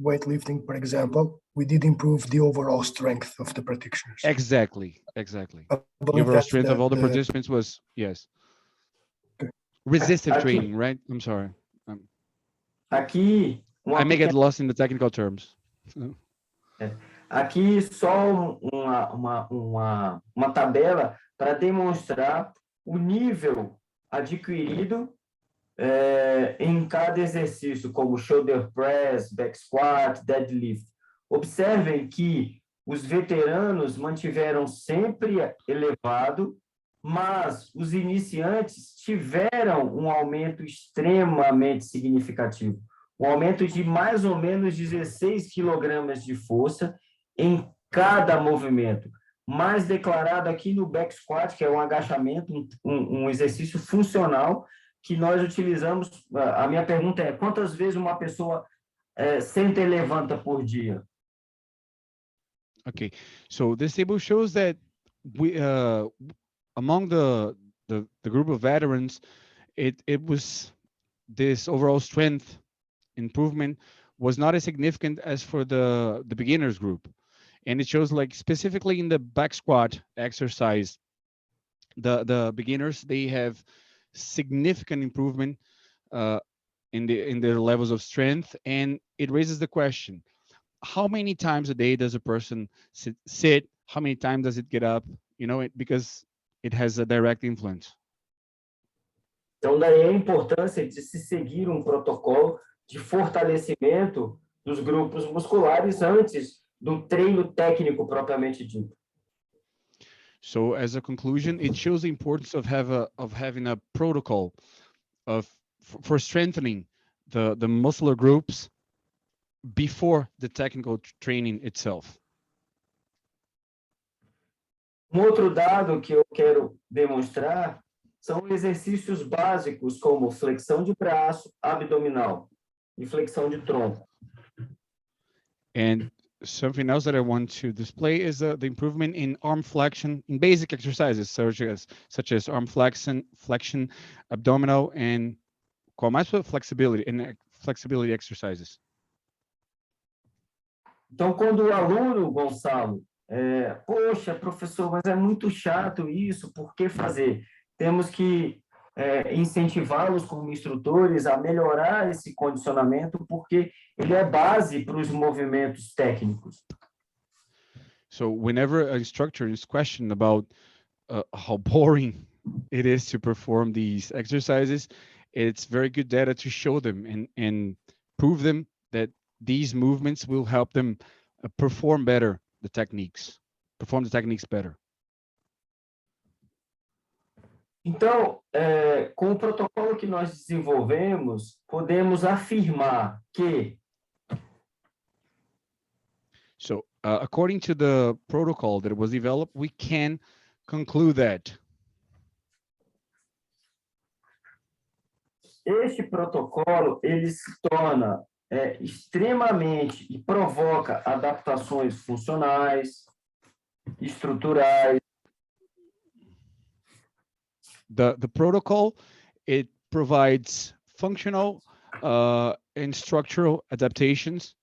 Speaker 1: weightlifting, for example, we did improve the overall strength of the practitioners.
Speaker 2: Exactly. The overall strength of all the participants was, yes. Okay. Resistive training, right? I'm sorry.
Speaker 3: Aqui,
Speaker 2: I may get lost in the technical terms.
Speaker 3: Aqui só uma tabela para demonstrar o nível adquirido em cada exercício, como shoulder press, back squat, deadlift. Observem que os veteranos mantiveram sempre elevado, mas os iniciantes tiveram um aumento extremamente significativo. Um aumento de mais ou menos 16 quilogramas de força em cada movimento. Mais declarado aqui no back squat, que é um agachamento, um exercício funcional que nós utilizamos. A minha pergunta é, quantas vezes uma pessoa senta e levanta por dia?
Speaker 2: Okay, so this table shows that we, among the group of veterans, it was this overall strength improvement was not as significant as for the beginners group. And it shows like specifically in the back squat exercise, the beginners, they have significant improvement in their levels of strength. And it raises the question, how many times a day does a person sit? How many times does it get up? Because it has a direct influence.
Speaker 3: Então, daí a importância de se seguir um protocolo de fortalecimento dos grupos musculares antes do treino técnico propriamente dito.
Speaker 2: So as a conclusion, it shows the importance of having a protocol for strengthening the muscular groups before the technical training itself.
Speaker 3: Outro dado que eu quero demonstrar são exercícios básicos como flexão de braço abdominal e flexão de tronco.
Speaker 2: And something else that I want to display is the improvement in arm flexion in basic exercises such as arm flexion, abdominal, and flexibility exercises.
Speaker 3: Então, quando o aluno, Gonçalo, poxa, professor, mas é muito chato isso, por que fazer? Temos que incentivá-los como instrutores a melhorar esse condicionamento, porque ele é base para os movimentos técnicos.
Speaker 2: So whenever a instructor is questioned about how boring it is to perform these exercises, it's very good data to show them and prove them that these movements will help them perform the techniques better.
Speaker 3: Então, com o protocolo que nós desenvolvemos, podemos afirmar que
Speaker 2: So according to the protocol that was developed, we can conclude that
Speaker 3: este protocolo ele se torna extremamente e provoca adaptações funcionais, estruturais.
Speaker 2: the protocol, it provides functional and structural adaptations.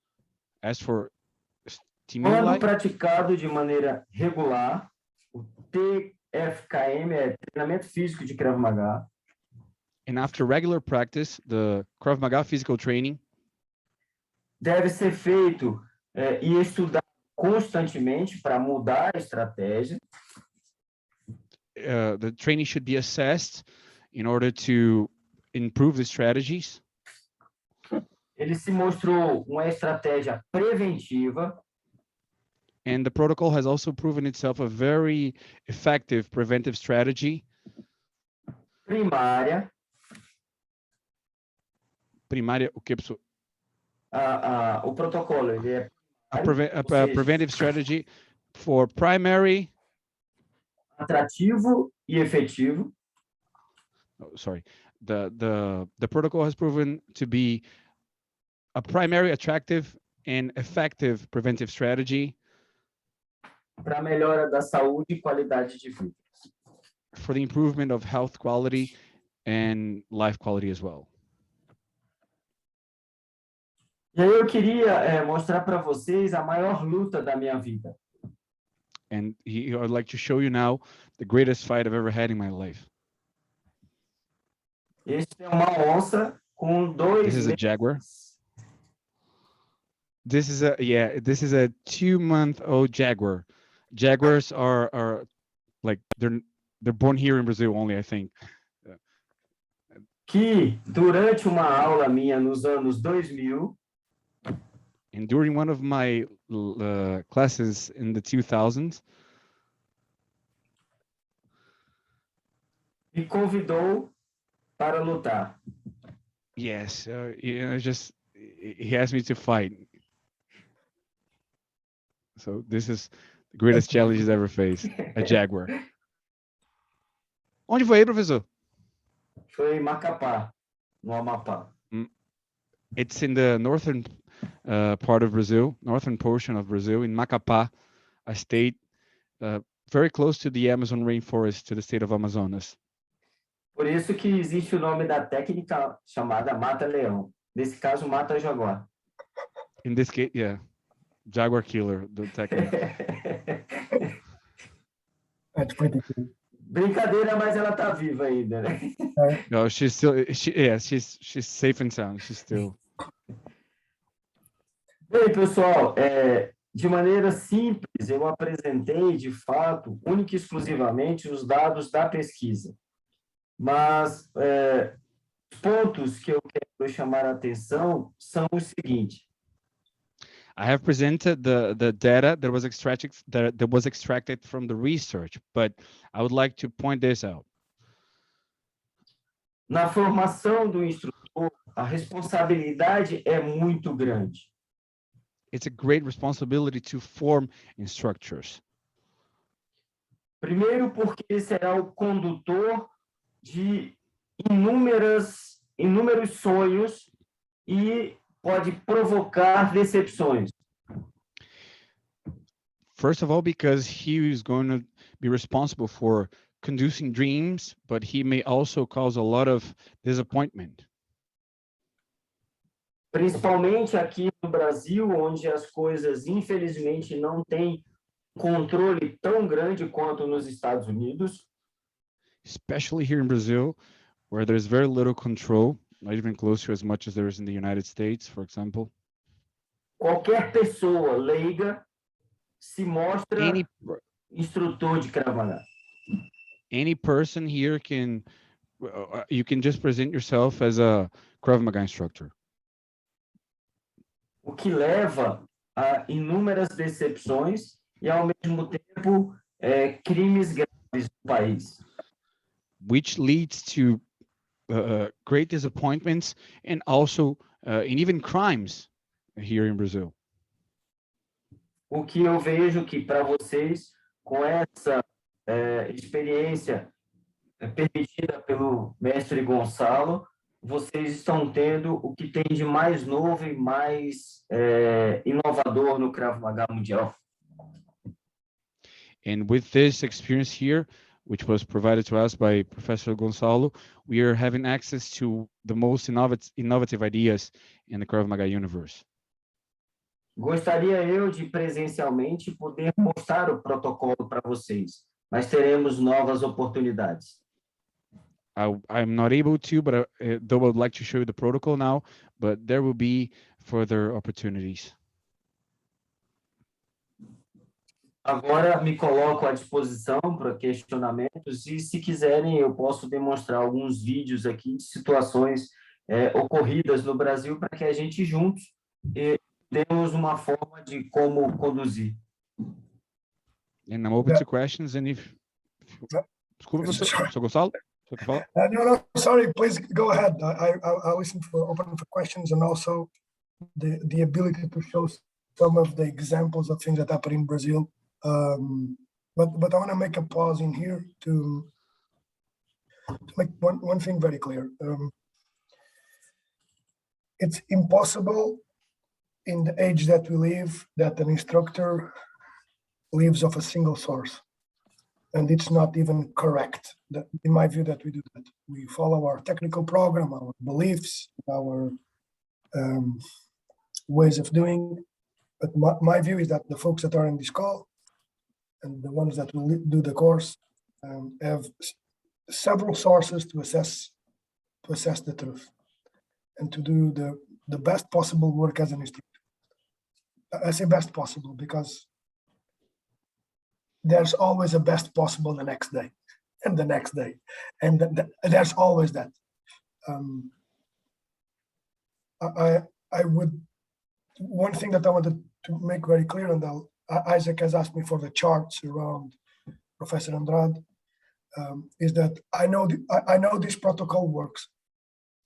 Speaker 2: As for
Speaker 3: Quando
Speaker 2: stimuli,
Speaker 3: praticado de maneira regular, o TFKM é treinamento físico de Krav Maga,
Speaker 2: and after regular practice, the Krav Maga physical training
Speaker 3: deve ser feito e estudado constantemente para mudar a estratégia.
Speaker 2: The training should be assessed in order to improve the strategies.
Speaker 3: Ele se mostrou uma estratégia preventiva,
Speaker 2: And the protocol has also proven itself a very effective preventive strategy.
Speaker 3: primária,
Speaker 2: Primária, o que é, pessoal?
Speaker 3: o protocolo ele é
Speaker 2: A
Speaker 3: ou seja,
Speaker 2: preventive strategy for primary,
Speaker 3: atrativo e efetivo,
Speaker 2: the protocol has proven to be a primary, attractive, and effective preventive strategy
Speaker 3: para a melhora da saúde e qualidade de vida.
Speaker 2: for the improvement of health quality and life quality as well.
Speaker 3: E aí eu queria mostrar para vocês a maior luta da minha vida.
Speaker 2: And I'd like to show you now the greatest fight I've ever had in my life.
Speaker 3: Este é uma onça com 2
Speaker 2: This is a jaguar.
Speaker 3: meses.
Speaker 2: This is a 2-month-old jaguar. Jaguars are like they're born here in Brazil only, I think.
Speaker 3: Que durante uma aula minha nos anos 2000,
Speaker 2: And during one of my classes in the 2000s,
Speaker 3: me convidou para lutar.
Speaker 2: yes, he asked me to fight. So this is the greatest challenge he's ever faced, a jaguar. Onde foi aí, professor?
Speaker 3: Foi em Macapá, no Amapá.
Speaker 2: It's in the northern part of Brazil, northern portion of Brazil, in Macapá, a state very close to the Amazon rainforest, to the state of Amazonas.
Speaker 3: Por isso que existe o nome da técnica chamada mata-leão. Nesse caso, mata-jaguar.
Speaker 2: In this case, yeah. Jaguar killer, the technique.
Speaker 1: That's pretty cool.
Speaker 3: Brincadeira, mas ela tá viva ainda, né?
Speaker 2: No, she's still, she's safe and sound. She's still.
Speaker 3: Bem, pessoal, de maneira simples, eu apresentei, de fato, única e exclusivamente os dados da pesquisa. Mas pontos que eu quero chamar a atenção são os seguintes.
Speaker 2: I have presented the data that was extracted from the research, but I would like to point this out.
Speaker 3: Na formação do instrutor, a responsabilidade é muito grande.
Speaker 2: It's a great responsibility to form instructors.
Speaker 3: Primeiro, porque ele será o condutor de inúmeros sonhos e pode provocar decepções.
Speaker 2: First of all, because he is going to be responsible for conducing dreams, but he may also cause a lot of disappointment.
Speaker 3: Principalmente aqui no Brasil, onde as coisas, infelizmente, não têm controle tão grande quanto nos Estados Unidos.
Speaker 2: Especially here in Brazil, where there's very little control, not even close to as much as there is in the United States, for example.
Speaker 3: Qualquer pessoa leiga se mostra instrutor de Krav Maga.
Speaker 2: Any person here can, you can just present yourself as a Krav Maga instructor.
Speaker 3: O que leva a inúmeras decepções e, ao mesmo tempo, crimes graves no país.
Speaker 2: Which leads to great disappointments and also and even crimes here in Brazil.
Speaker 3: O que eu vejo que para vocês, com essa experiência permitida pelo mestre Gonçalo, vocês estão tendo o que tem de mais novo e mais inovador no Krav Maga mundial.
Speaker 2: And with this experience here, which was provided to us by Professor Gonçalo, we are having access to the most innovative ideas in the Krav Maga universe.
Speaker 3: Gostaria eu de presencialmente poder mostrar o protocolo para vocês, mas teremos novas oportunidades.
Speaker 2: I'm not able to, but though I would like to show you the protocol now, but there will be further opportunities.
Speaker 3: Agora me coloco à disposição para questionamentos e, se quiserem, eu posso demonstrar alguns vídeos aqui de situações ocorridas no Brasil para que a gente juntos temos uma forma de como conduzir.
Speaker 2: And I'm open to questions. And if desculpa, professor Gonçalo, você quer falar?
Speaker 1: No, sorry, please go ahead. I'll listen for open for questions and also the ability to show some of the examples of things that happen in Brazil. But I want to make a pause in here to make one thing very clear. It's impossible in the age that we live that an instructor lives off a single source. And it's not even correct, that, in my view, that we do that. We follow our technical program, our beliefs, our ways of doing. But my view is that the folks that are in this call and the ones that will do the course have several sources to assess the truth and to do the best possible work as an instructor. I say best possible because there's always a best possible the next day and the next day. And there's always that. I would, one thing that I wanted to make very clear, and Isaac has asked me for the charts around Professor Andrade, is that I know this protocol works.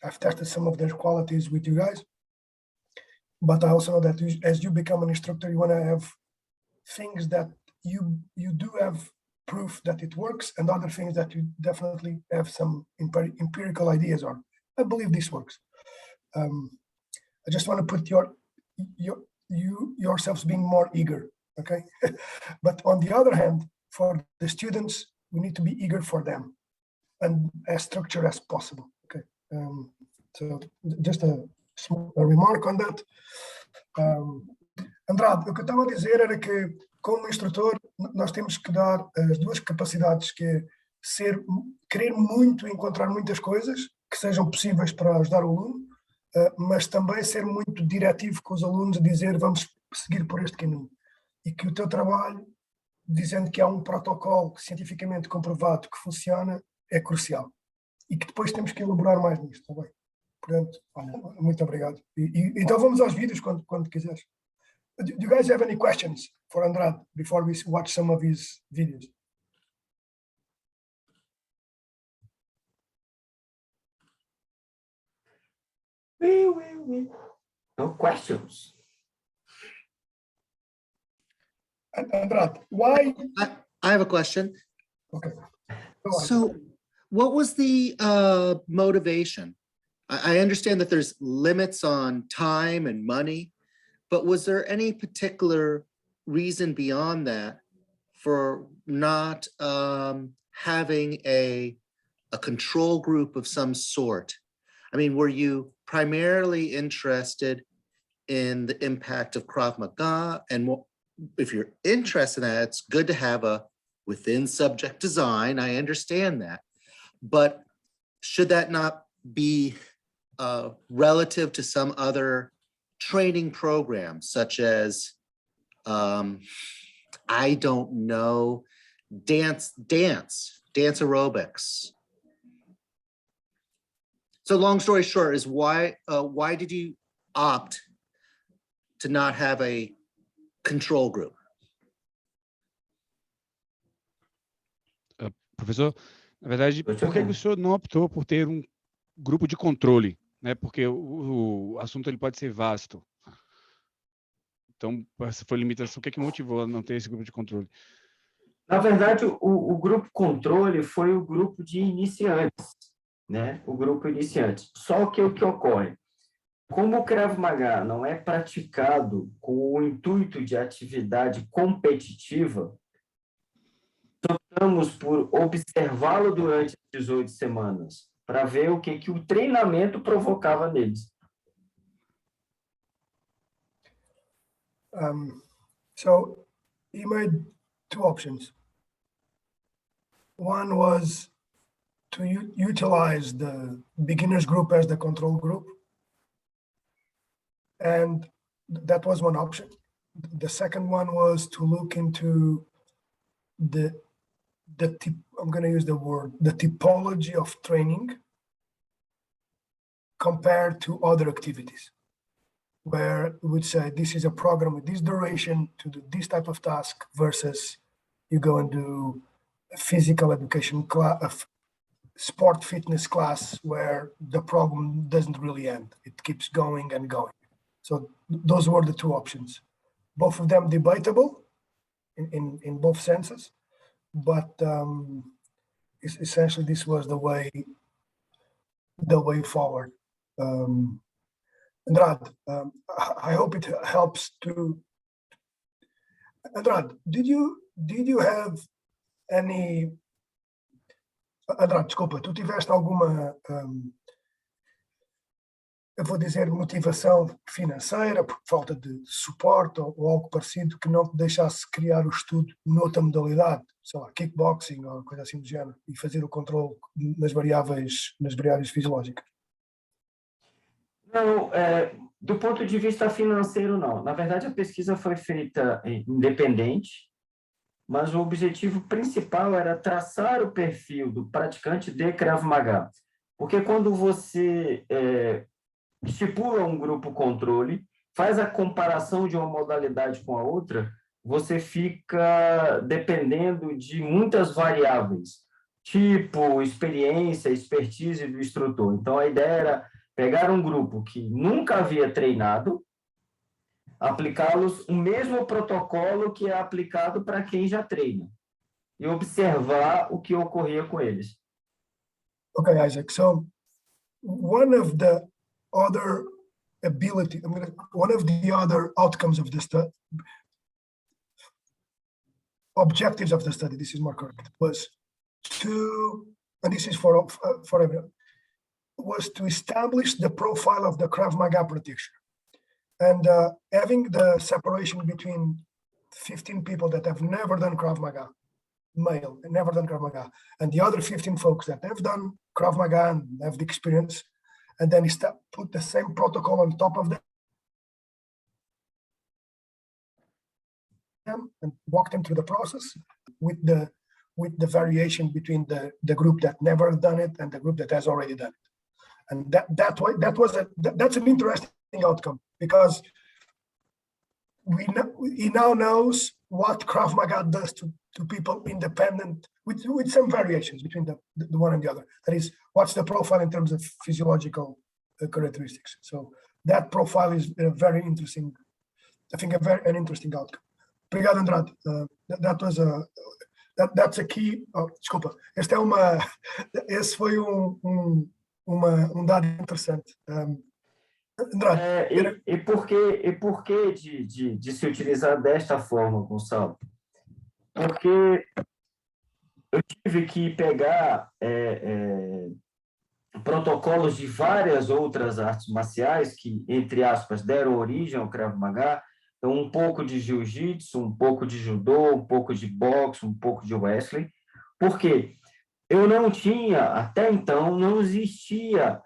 Speaker 1: I've tested some of their qualities with you guys, but I also know that as you become an instructor, you want to have things that you do have proof that it works, and other things that you definitely have some empirical ideas on. I believe this works. I just want to put yourselves being more eager, okay? But on the other hand, for the students, we need to be eager for them and as structured as possible, okay? So just a small remark on that. Andrade, o que eu estava a dizer era que, como instrutor, nós temos que dar as duas capacidades, que é querer muito encontrar muitas coisas que sejam possíveis para ajudar o aluno, mas também ser muito diretivo com os alunos, a dizer vamos seguir por este caminho. E que o teu trabalho, dizendo que há um protocolo cientificamente comprovado que funciona, é crucial. E que depois temos que elaborar mais nisto, está bem? Portanto, olha, muito obrigado. Então vamos aos vídeos quando quiseres. Do you guys have any questions for Andrade before we watch some of his videos?
Speaker 3: No questions.
Speaker 1: Andrade, why?
Speaker 6: I have a question.
Speaker 1: Okay. Go on.
Speaker 6: So what was the motivation? I understand that there's limits on time and money, but was there any particular reason beyond that for not having a control group of some sort? I mean, were you primarily interested in the impact of Krav Maga? And if you're interested in that, it's good to have a within subject design. I understand that. But should that not be relative to some other training programs, such as, I don't know, dance aerobics? So long story short is why did you opt to not have a control group?
Speaker 2: Professor, na verdade,
Speaker 3: Pois
Speaker 2: por que
Speaker 3: não.
Speaker 2: o senhor não optou por ter um grupo de controle, né? Porque o assunto ele pode ser vasto. Então, essa foi a limitação. O que é que motivou a não ter esse grupo de controle?
Speaker 3: Na verdade, o grupo controle foi o grupo de iniciantes, né? O grupo iniciante. Só que o que ocorre? Como o Krav Maga não é praticado com o intuito de atividade competitiva, optamos por observá-lo durante 18 semanas, para ver o que o treinamento provocava neles.
Speaker 1: So he made two options. One was to utilize the beginners group as the control group. And that was one option. The second one was to look into I'm going to use the word, the typology of training compared to other activities, where we would say this is a program with this duration to do this type of task versus you go and do a physical education class, sport fitness class where the program doesn't really end. It keeps going and going. So those were the two options. Both of them debatable in both senses, but essentially this was the way forward. Andrade, I hope it helps to. Andrade, did you have any? Andrade, desculpa, tu tiveste alguma, eu vou dizer, motivação financeira, por falta de suporte ou algo parecido que não te deixasse criar o estudo noutra modalidade, sei lá, kickboxing ou coisa assim do género, e fazer o controle nas variáveis fisiológicas?
Speaker 3: Não, do ponto de vista financeiro, não. Na verdade, a pesquisa foi feita independente, mas o objetivo principal era traçar o perfil do praticante de Krav Maga. Porque quando você estipula um grupo controle, faz a comparação de uma modalidade com a outra, você fica dependendo de muitas variáveis, tipo experiência, expertise do instrutor. Então, a ideia era pegar um grupo que nunca havia treinado, aplicá-los o mesmo protocolo que é aplicado para quem já treina e observar o que ocorria com eles.
Speaker 1: Okay, Isaac. So one of the other one of the other outcomes of the study, objectives of the study, this is more correct, was to, and this is for everyone, was to establish the profile of the Krav Maga practitioner. And having the separation between 15 people that have never done Krav Maga, male, and never done Krav Maga, and the other 15 folks that have done Krav Maga and have the experience, and then put the same protocol on top of them and walk them through the process with the variation between the group that never done it and the group that has already done it. And that's an interesting outcome, because he now knows what Krav Maga does to people independent, with some variations between the one and the other. That is, what's the profile in terms of physiological characteristics. So that profile is a very interesting, I think, an interesting outcome. Obrigado, Andrade. That's a key. Desculpa. Esse foi dado interessante. Andrade.
Speaker 3: E por que de se utilizar desta forma, Gonçalo? Porque eu tive que pegar protocolos de várias outras artes marciais que, entre aspas, deram origem ao Krav Maga. Então, um pouco de jiu-jitsu, um pouco de judô, um pouco de boxe, um pouco de wrestling. Por quê? Eu não tinha, até então, não existia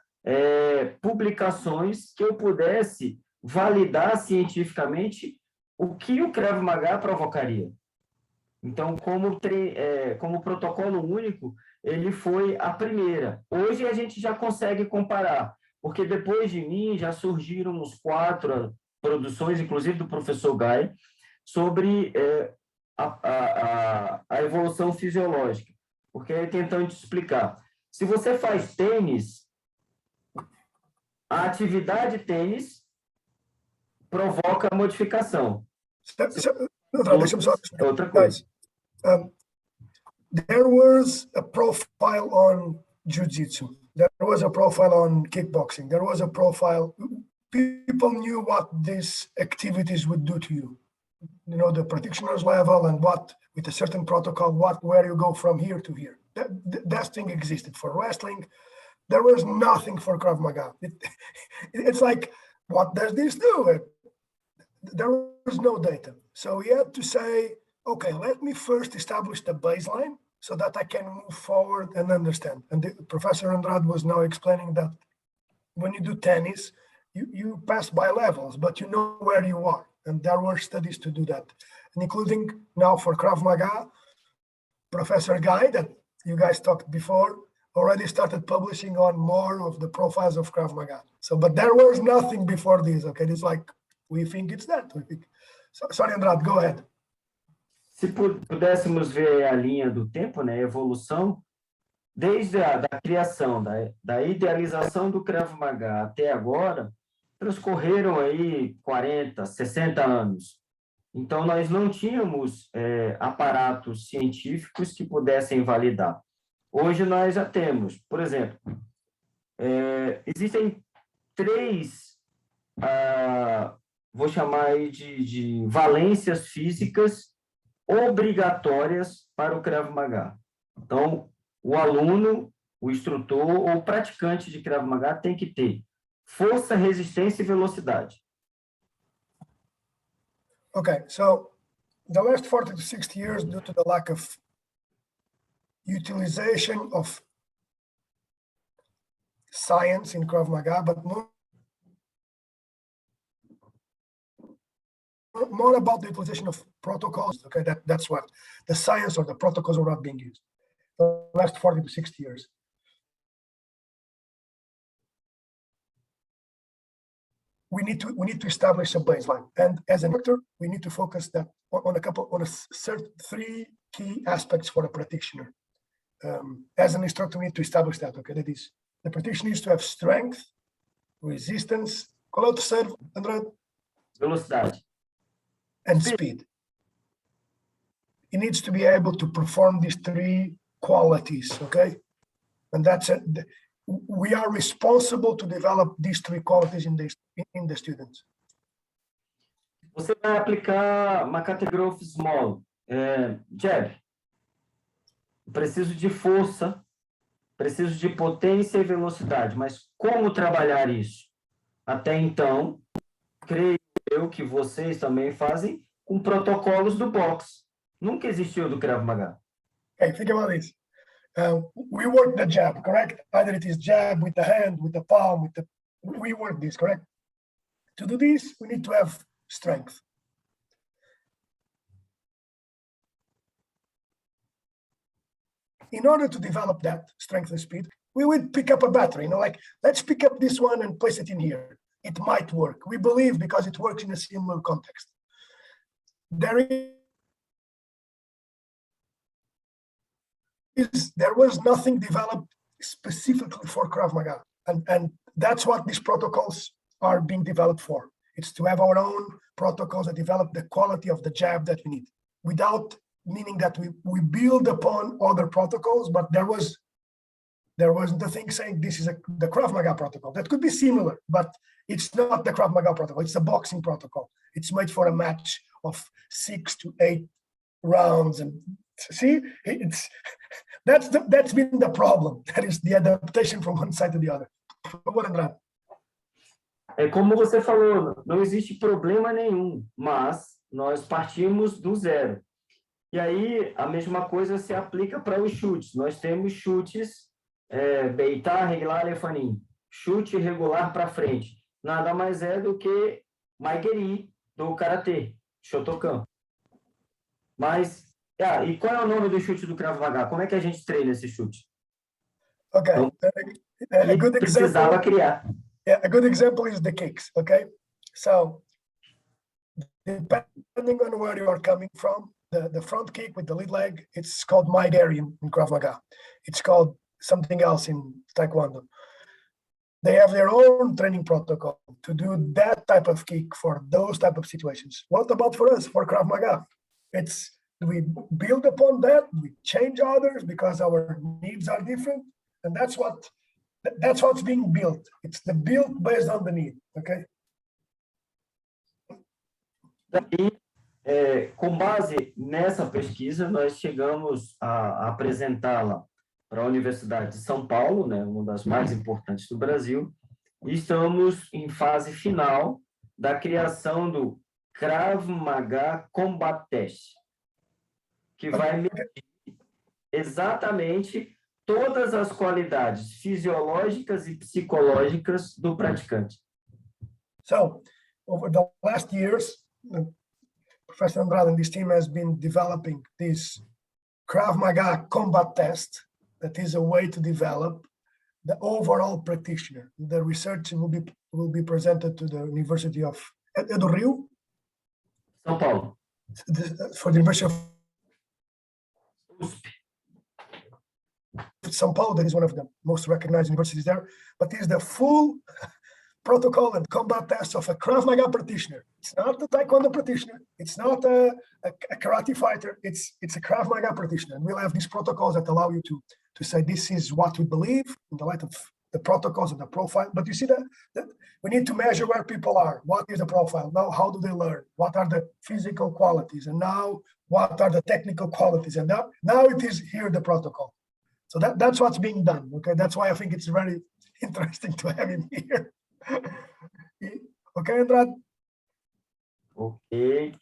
Speaker 3: publicações que eu pudesse validar cientificamente o que o Krav Maga provocaria. Então, como protocolo único, ele foi a primeira. Hoje a gente já consegue comparar, porque depois de mim já surgiram uns 4 produções, inclusive do professor Guy, sobre a evolução fisiológica. Porque aí tentando te explicar. Se você faz tênis, a atividade tênis provoca modificação. Outra coisa.
Speaker 1: There was a profile on jiu-jitsu. There was a profile on kickboxing. There was a profile. People knew what these activities would do to you. You know, the practitioner's level and what, with a certain protocol, where you go from here to here. That thing existed for wrestling. There was nothing for Krav Maga. It's like, what does this do? There was no data. So he had to say, okay, let me first establish the baseline so that I can move forward and understand. And Professor Andrade was now explaining that when you do tennis, you pass by levels, but you know where you are. And there were studies to do that, and including now for Krav Maga, Professor Guy, that you guys talked before, already started publishing on more of the profiles of Krav Maga. So, but there was nothing before this, okay? It's like, we think it's that. We think. So, sorry, Andrade, go ahead.
Speaker 3: Se pudéssemos ver a linha do tempo, né, a evolução, desde da criação, da idealização do Krav Maga até agora, transcorreram aí 40, 60 anos. Então, nós não tínhamos aparatos científicos que pudessem validar. Hoje, nós já temos. Por exemplo, existem 3, vou chamar aí de valências físicas obrigatórias para o Krav Maga. Então, o aluno, o instrutor ou o praticante de Krav Maga tem que ter força, resistência e velocidade.
Speaker 1: Okay, so the last 40 to 60 years, due to the lack of utilization of science in Krav Maga, but more about the utilization of protocols. Okay, that's what the science or the protocols are not being used. The last 40 to 60 years. We need to establish a baseline, and as an instructor, we need to focus that on certain 3 key aspects for a practitioner. As an instructor, we need to establish that. Okay, that is, the practitioner needs to have strength, resistance. Qual é o terceiro, Andrade?
Speaker 3: Velocidade.
Speaker 1: And speed. He needs to be able to perform these 3 qualities. Okay, and that's it. We are responsible to develop these 3 qualities in the students.
Speaker 3: Você vai aplicar Makate Growth Small. Jeb, preciso de força, preciso de potência e velocidade, mas como trabalhar isso? Até então, creio eu que vocês também fazem com protocolos do boxe. Nunca existiu do Krav Maga.
Speaker 1: Okay, think about this. We work the jab, correct? Either it is jab with the hand, with the palm, with the. We work this, correct? To do this, we need to have strength. In order to develop that strength and speed, we would pick up a battery, like let's pick up this one and place it in here. It might work. We believe because it works in a similar context. There was nothing developed specifically for Krav Maga. And that's what these protocols are being developed for. It's to have our own protocols that develop the quality of the jab that we need, without meaning that we build upon other protocols, but there wasn't the thing saying this is the Krav Maga protocol. That could be similar, but it's not the Krav Maga protocol. It's a boxing protocol. It's made for a match of 6 to 8 rounds. And see, that's been the problem. That is the adaptation from one side to the other. Vamos, Andrade.
Speaker 3: É como você falou, não existe problema nenhum, mas nós partimos do zero. E aí, a mesma coisa se aplica para os chutes. Nós temos chutes beitar, regular, lefanim. Chute regular para frente. Nada mais é do que maigeri do karatê, Shotokan. Mas, e qual é o nome do chute do Krav Maga? Como é que a gente treina esse chute?
Speaker 1: Okay,
Speaker 3: Então,
Speaker 1: a good
Speaker 3: precisava
Speaker 1: example.
Speaker 3: criar.
Speaker 1: Yeah, a good example is the kicks. Okay, so depending on where you are coming from, the front kick with the lead leg, it's called maigeri in Krav Maga. It's called something else in Taekwondo. They have their own training protocol to do that type of kick for those type of situations. What about for us, for Krav Maga? We build upon that, we change others because our needs are different, and that's what's being built. It's the build based on the need, okay?
Speaker 3: Daí, com base nessa pesquisa, nós chegamos a apresentá-la para a Universidade de São Paulo, né, uma das mais importantes do Brasil, e estamos em fase final da criação do Krav Maga Combat Test, que vai medir exatamente todas as qualidades fisiológicas e psicológicas do praticante.
Speaker 1: So, over the last years, Professor Andrade and his team has been developing this Krav Maga combat test that is a way to develop the overall practitioner. The research will be presented to the University of do Rio,
Speaker 3: São Paulo.
Speaker 1: for the University of São Paulo, that is one of the most recognized universities there, but is the full protocol and combat test of a Krav Maga practitioner. It's not a Taekwondo practitioner. It's not a karate fighter. It's a Krav Maga practitioner. And we'll have these protocols that allow you to say this is what we believe in the light of the protocols and the profile. But you see that we need to measure where people are. What is the profile? Now, how do they learn? What are the physical qualities? And now, what are the technical qualities? And now it is here the protocol. So that's what's being done. Okay, that's why I think it's very interesting to have him here. Okay, Andrade?
Speaker 3: Ok.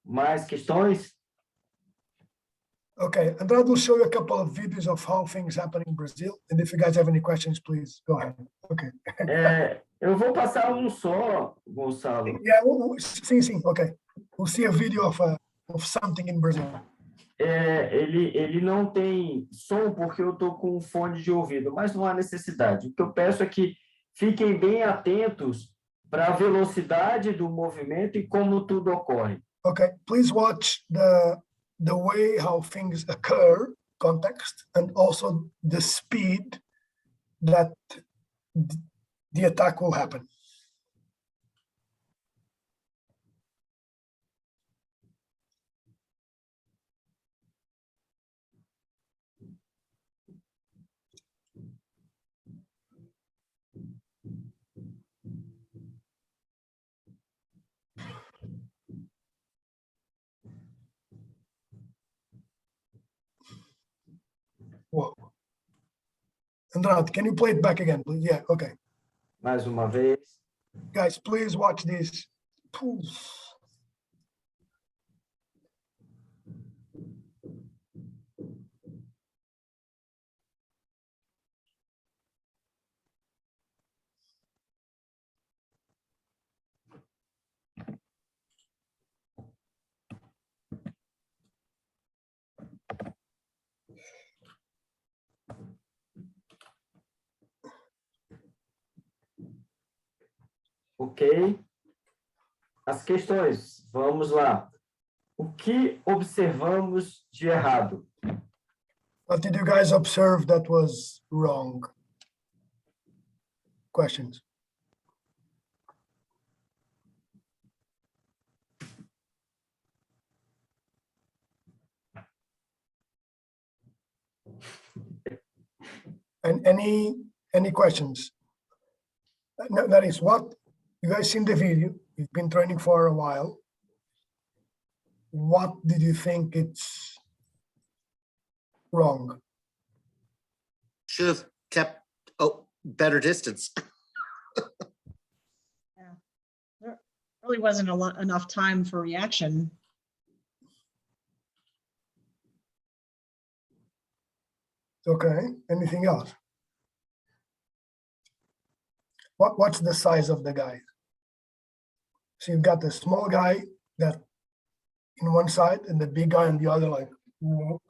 Speaker 3: Mais questões?
Speaker 1: Okay, Andrade will show you a couple of videos of how things happen in Brazil. And if you guys have any questions, please go ahead. Okay.
Speaker 3: Eu vou passar um só, Gonçalo.
Speaker 1: Yeah, sim, okay. We'll see a video of something in Brazil.
Speaker 3: Ele não tem som porque eu estou com um fone de ouvido, mas não há necessidade. O que eu peço é que fiquem bem atentos para a velocidade do movimento e como tudo ocorre.
Speaker 1: Okay, please watch the way how things occur, context, and also the speed that the attack will happen. Whoa. Andrade, can you play it back again, please? Yeah, okay.
Speaker 3: Mais uma vez.
Speaker 1: Guys, please watch this. Poof.
Speaker 3: Ok? As questões, vamos lá. O que observamos de errado?
Speaker 1: What did you guys observe that was wrong? Questions. And any questions? No, that is what you guys seen the video. You've been training for a while. What did you think it's wrong?
Speaker 6: Should have kept, better distance.
Speaker 7: There really wasn't enough time for reaction.
Speaker 1: Okay, anything else? What's the size of the guy? So you've got the small guy that in one side and the big guy on the other, like, whoa.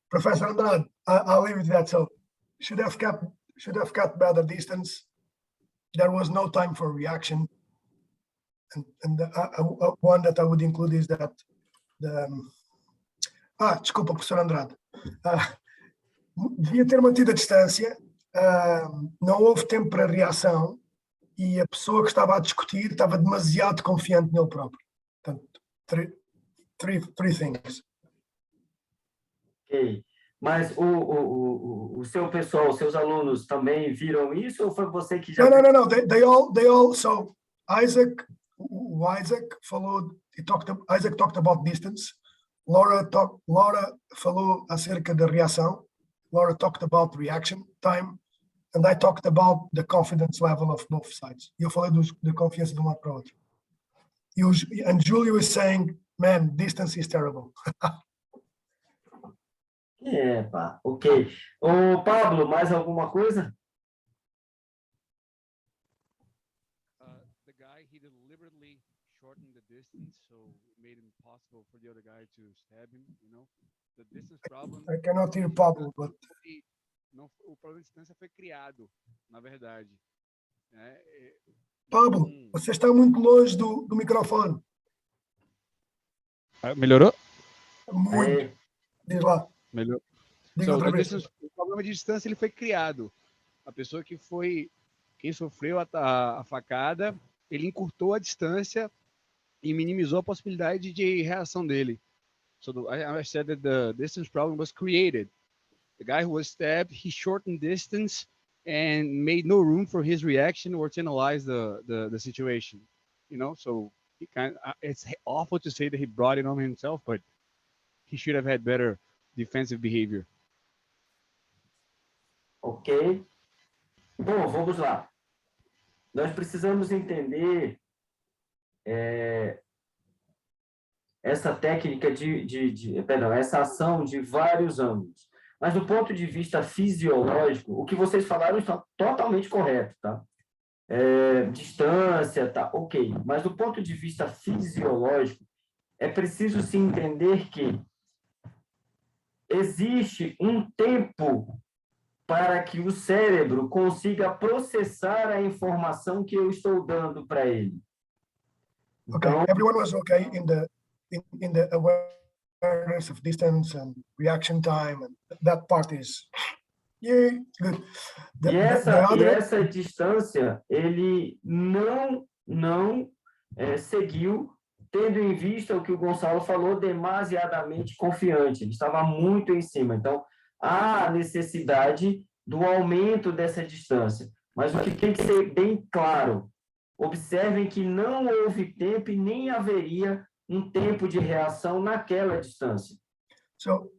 Speaker 1: Professor Andrade, I'll leave it at that. So should have kept better distance. There was no time for reaction. And one that I would include is that desculpa, professor Andrade. Devia ter mantido a distância, não houve tempo para reação e a pessoa que estava a discutir estava demasiado confiante nele próprio. Portanto, three things.
Speaker 3: Ok. Mas o seu pessoal, os seus alunos também viram isso ou foi você que já...
Speaker 1: No. They all. So Isaac followed. Isaac talked about distance. Laura falou acerca da reação. Laura talked about reaction time, and I talked about the confidence level of both sides. Eu falei da confiança de um lado para o outro. And Julie was saying, "Man, distance is terrible."
Speaker 3: Pá, ok. Ô, Pablo, mais alguma coisa?
Speaker 2: The guy, he deliberately shortened the distance, so it made it impossible for the other guy to stab him, you know? The distance problem...
Speaker 1: I cannot hear Pablo, but
Speaker 2: Não, o problema de distância foi criado, na verdade.
Speaker 1: Pablo, você está muito longe do microfone.
Speaker 2: Melhorou?
Speaker 1: Muito. Diz lá.
Speaker 2: Melhor.
Speaker 1: Diga outra vez.
Speaker 2: O problema de distância ele foi criado. A pessoa quem sofreu a facada, ele encurtou a distância e minimizou a possibilidade de reação dele. So I said that the distance problem was created. The guy who was stabbed, he shortened distance and made no room for his reaction or to analyze the situation. You know, so it's awful to say that he brought it on himself, but he should have had better defensive behavior.
Speaker 3: Ok. Bom, vamos lá. Nós precisamos entender essa técnica essa ação de vários ângulos. Mas do ponto de vista fisiológico, o que vocês falaram está totalmente correto, tá? Distância, tá? Ok. Mas do ponto de vista fisiológico, é preciso se entender que existe um tempo para que o cérebro consiga processar a informação que eu estou dando para ele.
Speaker 1: Okay, everyone was okay in the awareness of distance and reaction time, and that part is good.
Speaker 3: Essa distância ele não seguiu, tendo em vista o que o Gonçalo falou, demasiadamente confiante. Ele estava muito em cima. Então, há necessidade do aumento dessa distância. Mas o que tem que ser bem claro, observem que não houve tempo e nem haveria um tempo de reação naquela distância.
Speaker 1: So,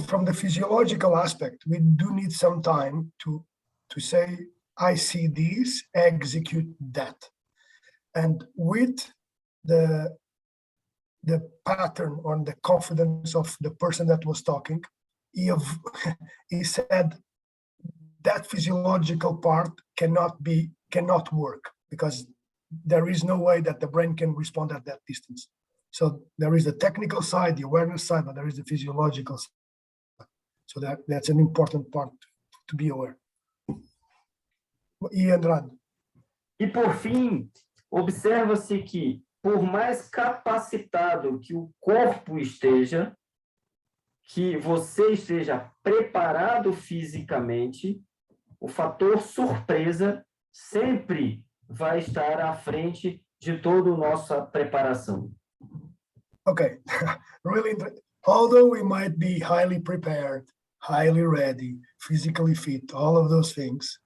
Speaker 1: from the physiological aspect, we do need some time to say, I see this, execute that. And with the pattern on the confidence of the person that was talking, he said that physiological part cannot work because there is no way that the brain can respond at that distance. So there is the technical side, the awareness side, but there is the physiological side. So that's an important part to be aware. E Andrade.
Speaker 3: E por fim, observa-se que, por mais capacitado que o corpo esteja, que você esteja preparado fisicamente, o fator surpresa sempre vai estar à frente de toda a nossa preparação.
Speaker 1: Okay, really, although we might be highly prepared, highly ready, physically fit, all of those things,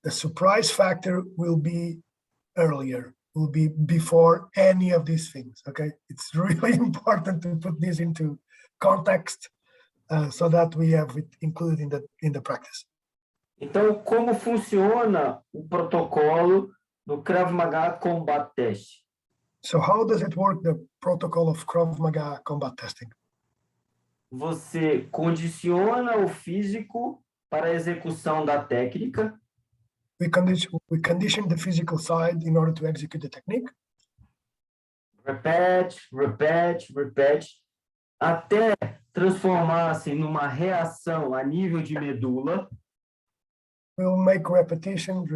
Speaker 1: the surprise factor will be earlier, will be before any of these things, okay? It's really important to put this into context so that we have it included in the practice.
Speaker 3: Então, como funciona o protocolo do Krav Maga Combat Test?
Speaker 1: So how does it work, the protocol of Krav Maga combat testing?
Speaker 3: Você condiciona o físico para a execução da técnica.
Speaker 1: We condition the physical side in order to execute the technique.
Speaker 3: Repete, repete, repete, até transformar-se numa reação a nível de medula.
Speaker 1: We'll make repetitions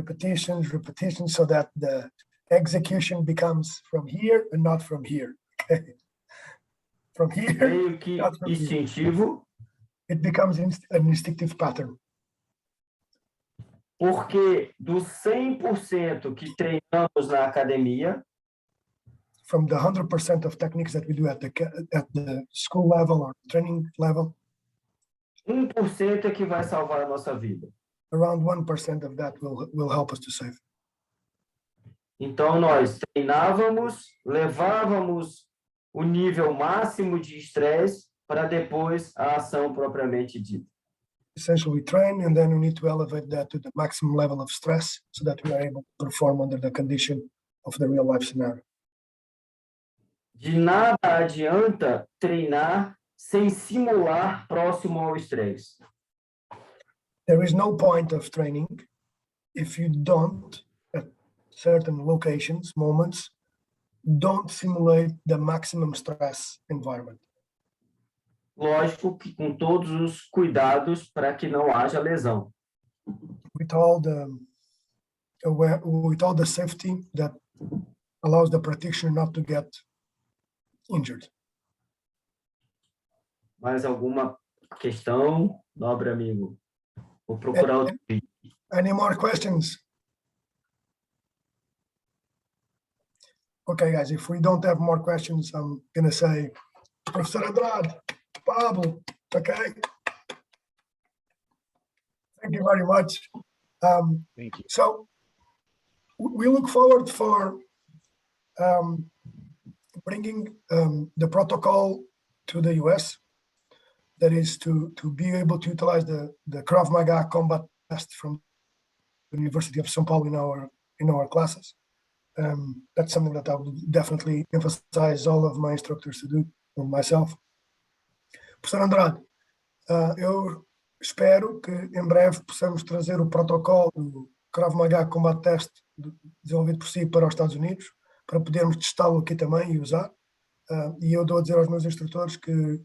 Speaker 1: so that the execution becomes from here and not from here. Okay? From here,
Speaker 3: Meio que
Speaker 1: not from here.
Speaker 3: instintivo,
Speaker 1: It becomes an instinctive pattern.
Speaker 3: porque dos 100% que treinamos na academia,
Speaker 1: From the 100% of techniques that we do at the school level or training level,
Speaker 3: 1% é que vai salvar a nossa vida.
Speaker 1: around 1% of that will help us to save.
Speaker 3: Então, nós treinávamos, levávamos o nível máximo de estresse para depois a ação propriamente dita.
Speaker 1: Essentially, we train and then we need to elevate that to the maximum level of stress so that we are able to perform under the condition of the real life scenario.
Speaker 3: De nada adianta treinar sem simular próximo ao estresse.
Speaker 1: There is no point of training if you don't, at certain locations, moments, don't simulate the maximum stress environment.
Speaker 3: Lógico que com todos os cuidados para que não haja lesão.
Speaker 1: With all the safety that allows the practitioner not to get injured.
Speaker 3: Mais alguma questão, nobre amigo? Vou procurar outro vídeo.
Speaker 1: Any more questions? Okay, guys, if we don't have more questions, I'm gonna say, Professor Andrade, Pablo, okay? Thank you very much.
Speaker 2: Thank you.
Speaker 1: So we look forward for bringing the protocol to the US. That is to be able to utilize the Krav Maga combat test from the University of São Paulo in our classes. That's something that I would definitely emphasize all of my instructors to do, and myself. Professor Andrade, eu espero que em breve possamos trazer o protocolo do Krav Maga Combat Test desenvolvido por si para os Estados Unidos, para podermos testá-lo aqui também e usar. E eu dou a dizer aos meus instrutores que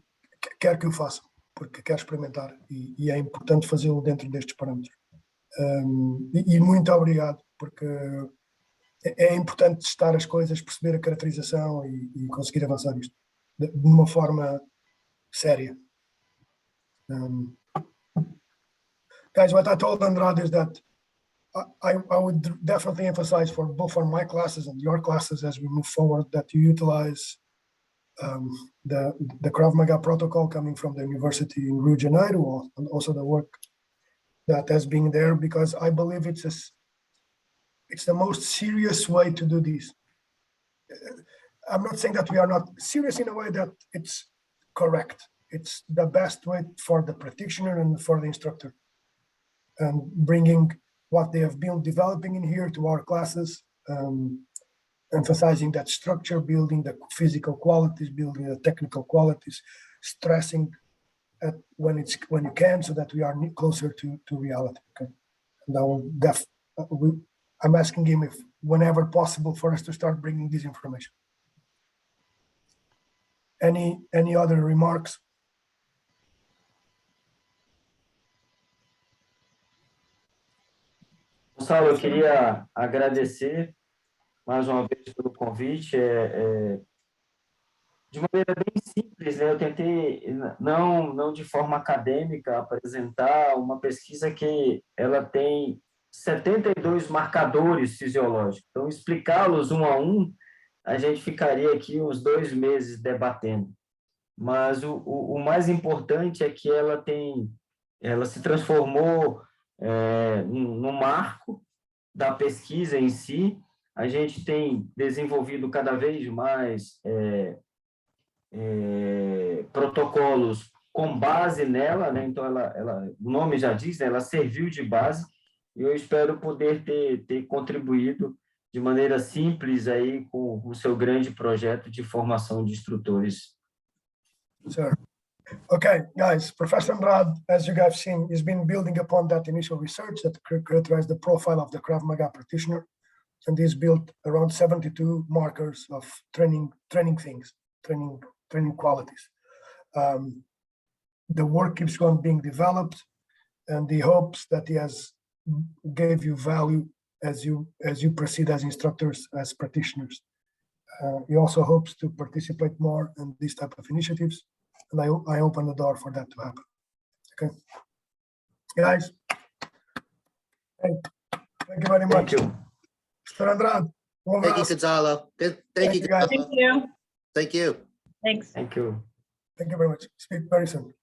Speaker 1: quero que o façam, porque quero experimentar e é importante fazê-lo dentro destes parâmetros. E muito obrigado, porque é importante testar as coisas, perceber a caracterização e conseguir avançar isto de uma forma séria. Guys, what I told Andrade is that I would definitely emphasize for both on my classes and your classes as we move forward that you utilize the Krav Maga protocol coming from the university in Rio de Janeiro, and also the work that has been there, because I believe it's the most serious way to do this. I'm not saying that we are not serious in a way that it's correct. It's the best way for the practitioner and for the instructor, and bringing what they have been developing in here to our classes, and emphasizing that structure building, the physical qualities, building the technical qualities, stressing at when you can, so that we are closer to reality. Okay, and I will I'm asking him if whenever possible for us to start bringing this information. Any other remarks?
Speaker 3: Gonçalo, eu queria agradecer mais uma vez pelo convite. De maneira bem simples, né? Eu tentei, não de forma acadêmica, apresentar uma pesquisa que ela tem 72 marcadores fisiológicos. Então, explicá-los um a um, a gente ficaria aqui uns 2 meses debatendo. Mas o mais importante é que ela se transformou no marco da pesquisa em si. A gente tem desenvolvido cada vez mais protocolos com base nela, né? Então, o nome já diz, né? Ela serviu de base, e eu espero poder ter contribuído de maneira simples aí com o seu grande projeto de formação de instrutores.
Speaker 1: Sure. Okay, guys, Professor Andrade, as you guys seen, has been building upon that initial research that characterized the profile of the Krav Maga practitioner, and is built around 72 markers of training qualities. The work keeps on being developed, and he hopes that he has gave you value as you proceed as instructors, as practitioners. He also hopes to participate more in these type of initiatives, and I open the door for that to happen. Okay, guys. Thank you very much.
Speaker 3: Thank you.
Speaker 1: Mr. Andrade.
Speaker 6: Thank you, Gonzalo. Thank you,
Speaker 1: you, guys.
Speaker 7: Thank
Speaker 6: Gonzalo.
Speaker 7: you.
Speaker 6: Thank you.
Speaker 7: Thanks.
Speaker 3: Thank you.
Speaker 1: Thank you very much. Speak very soon.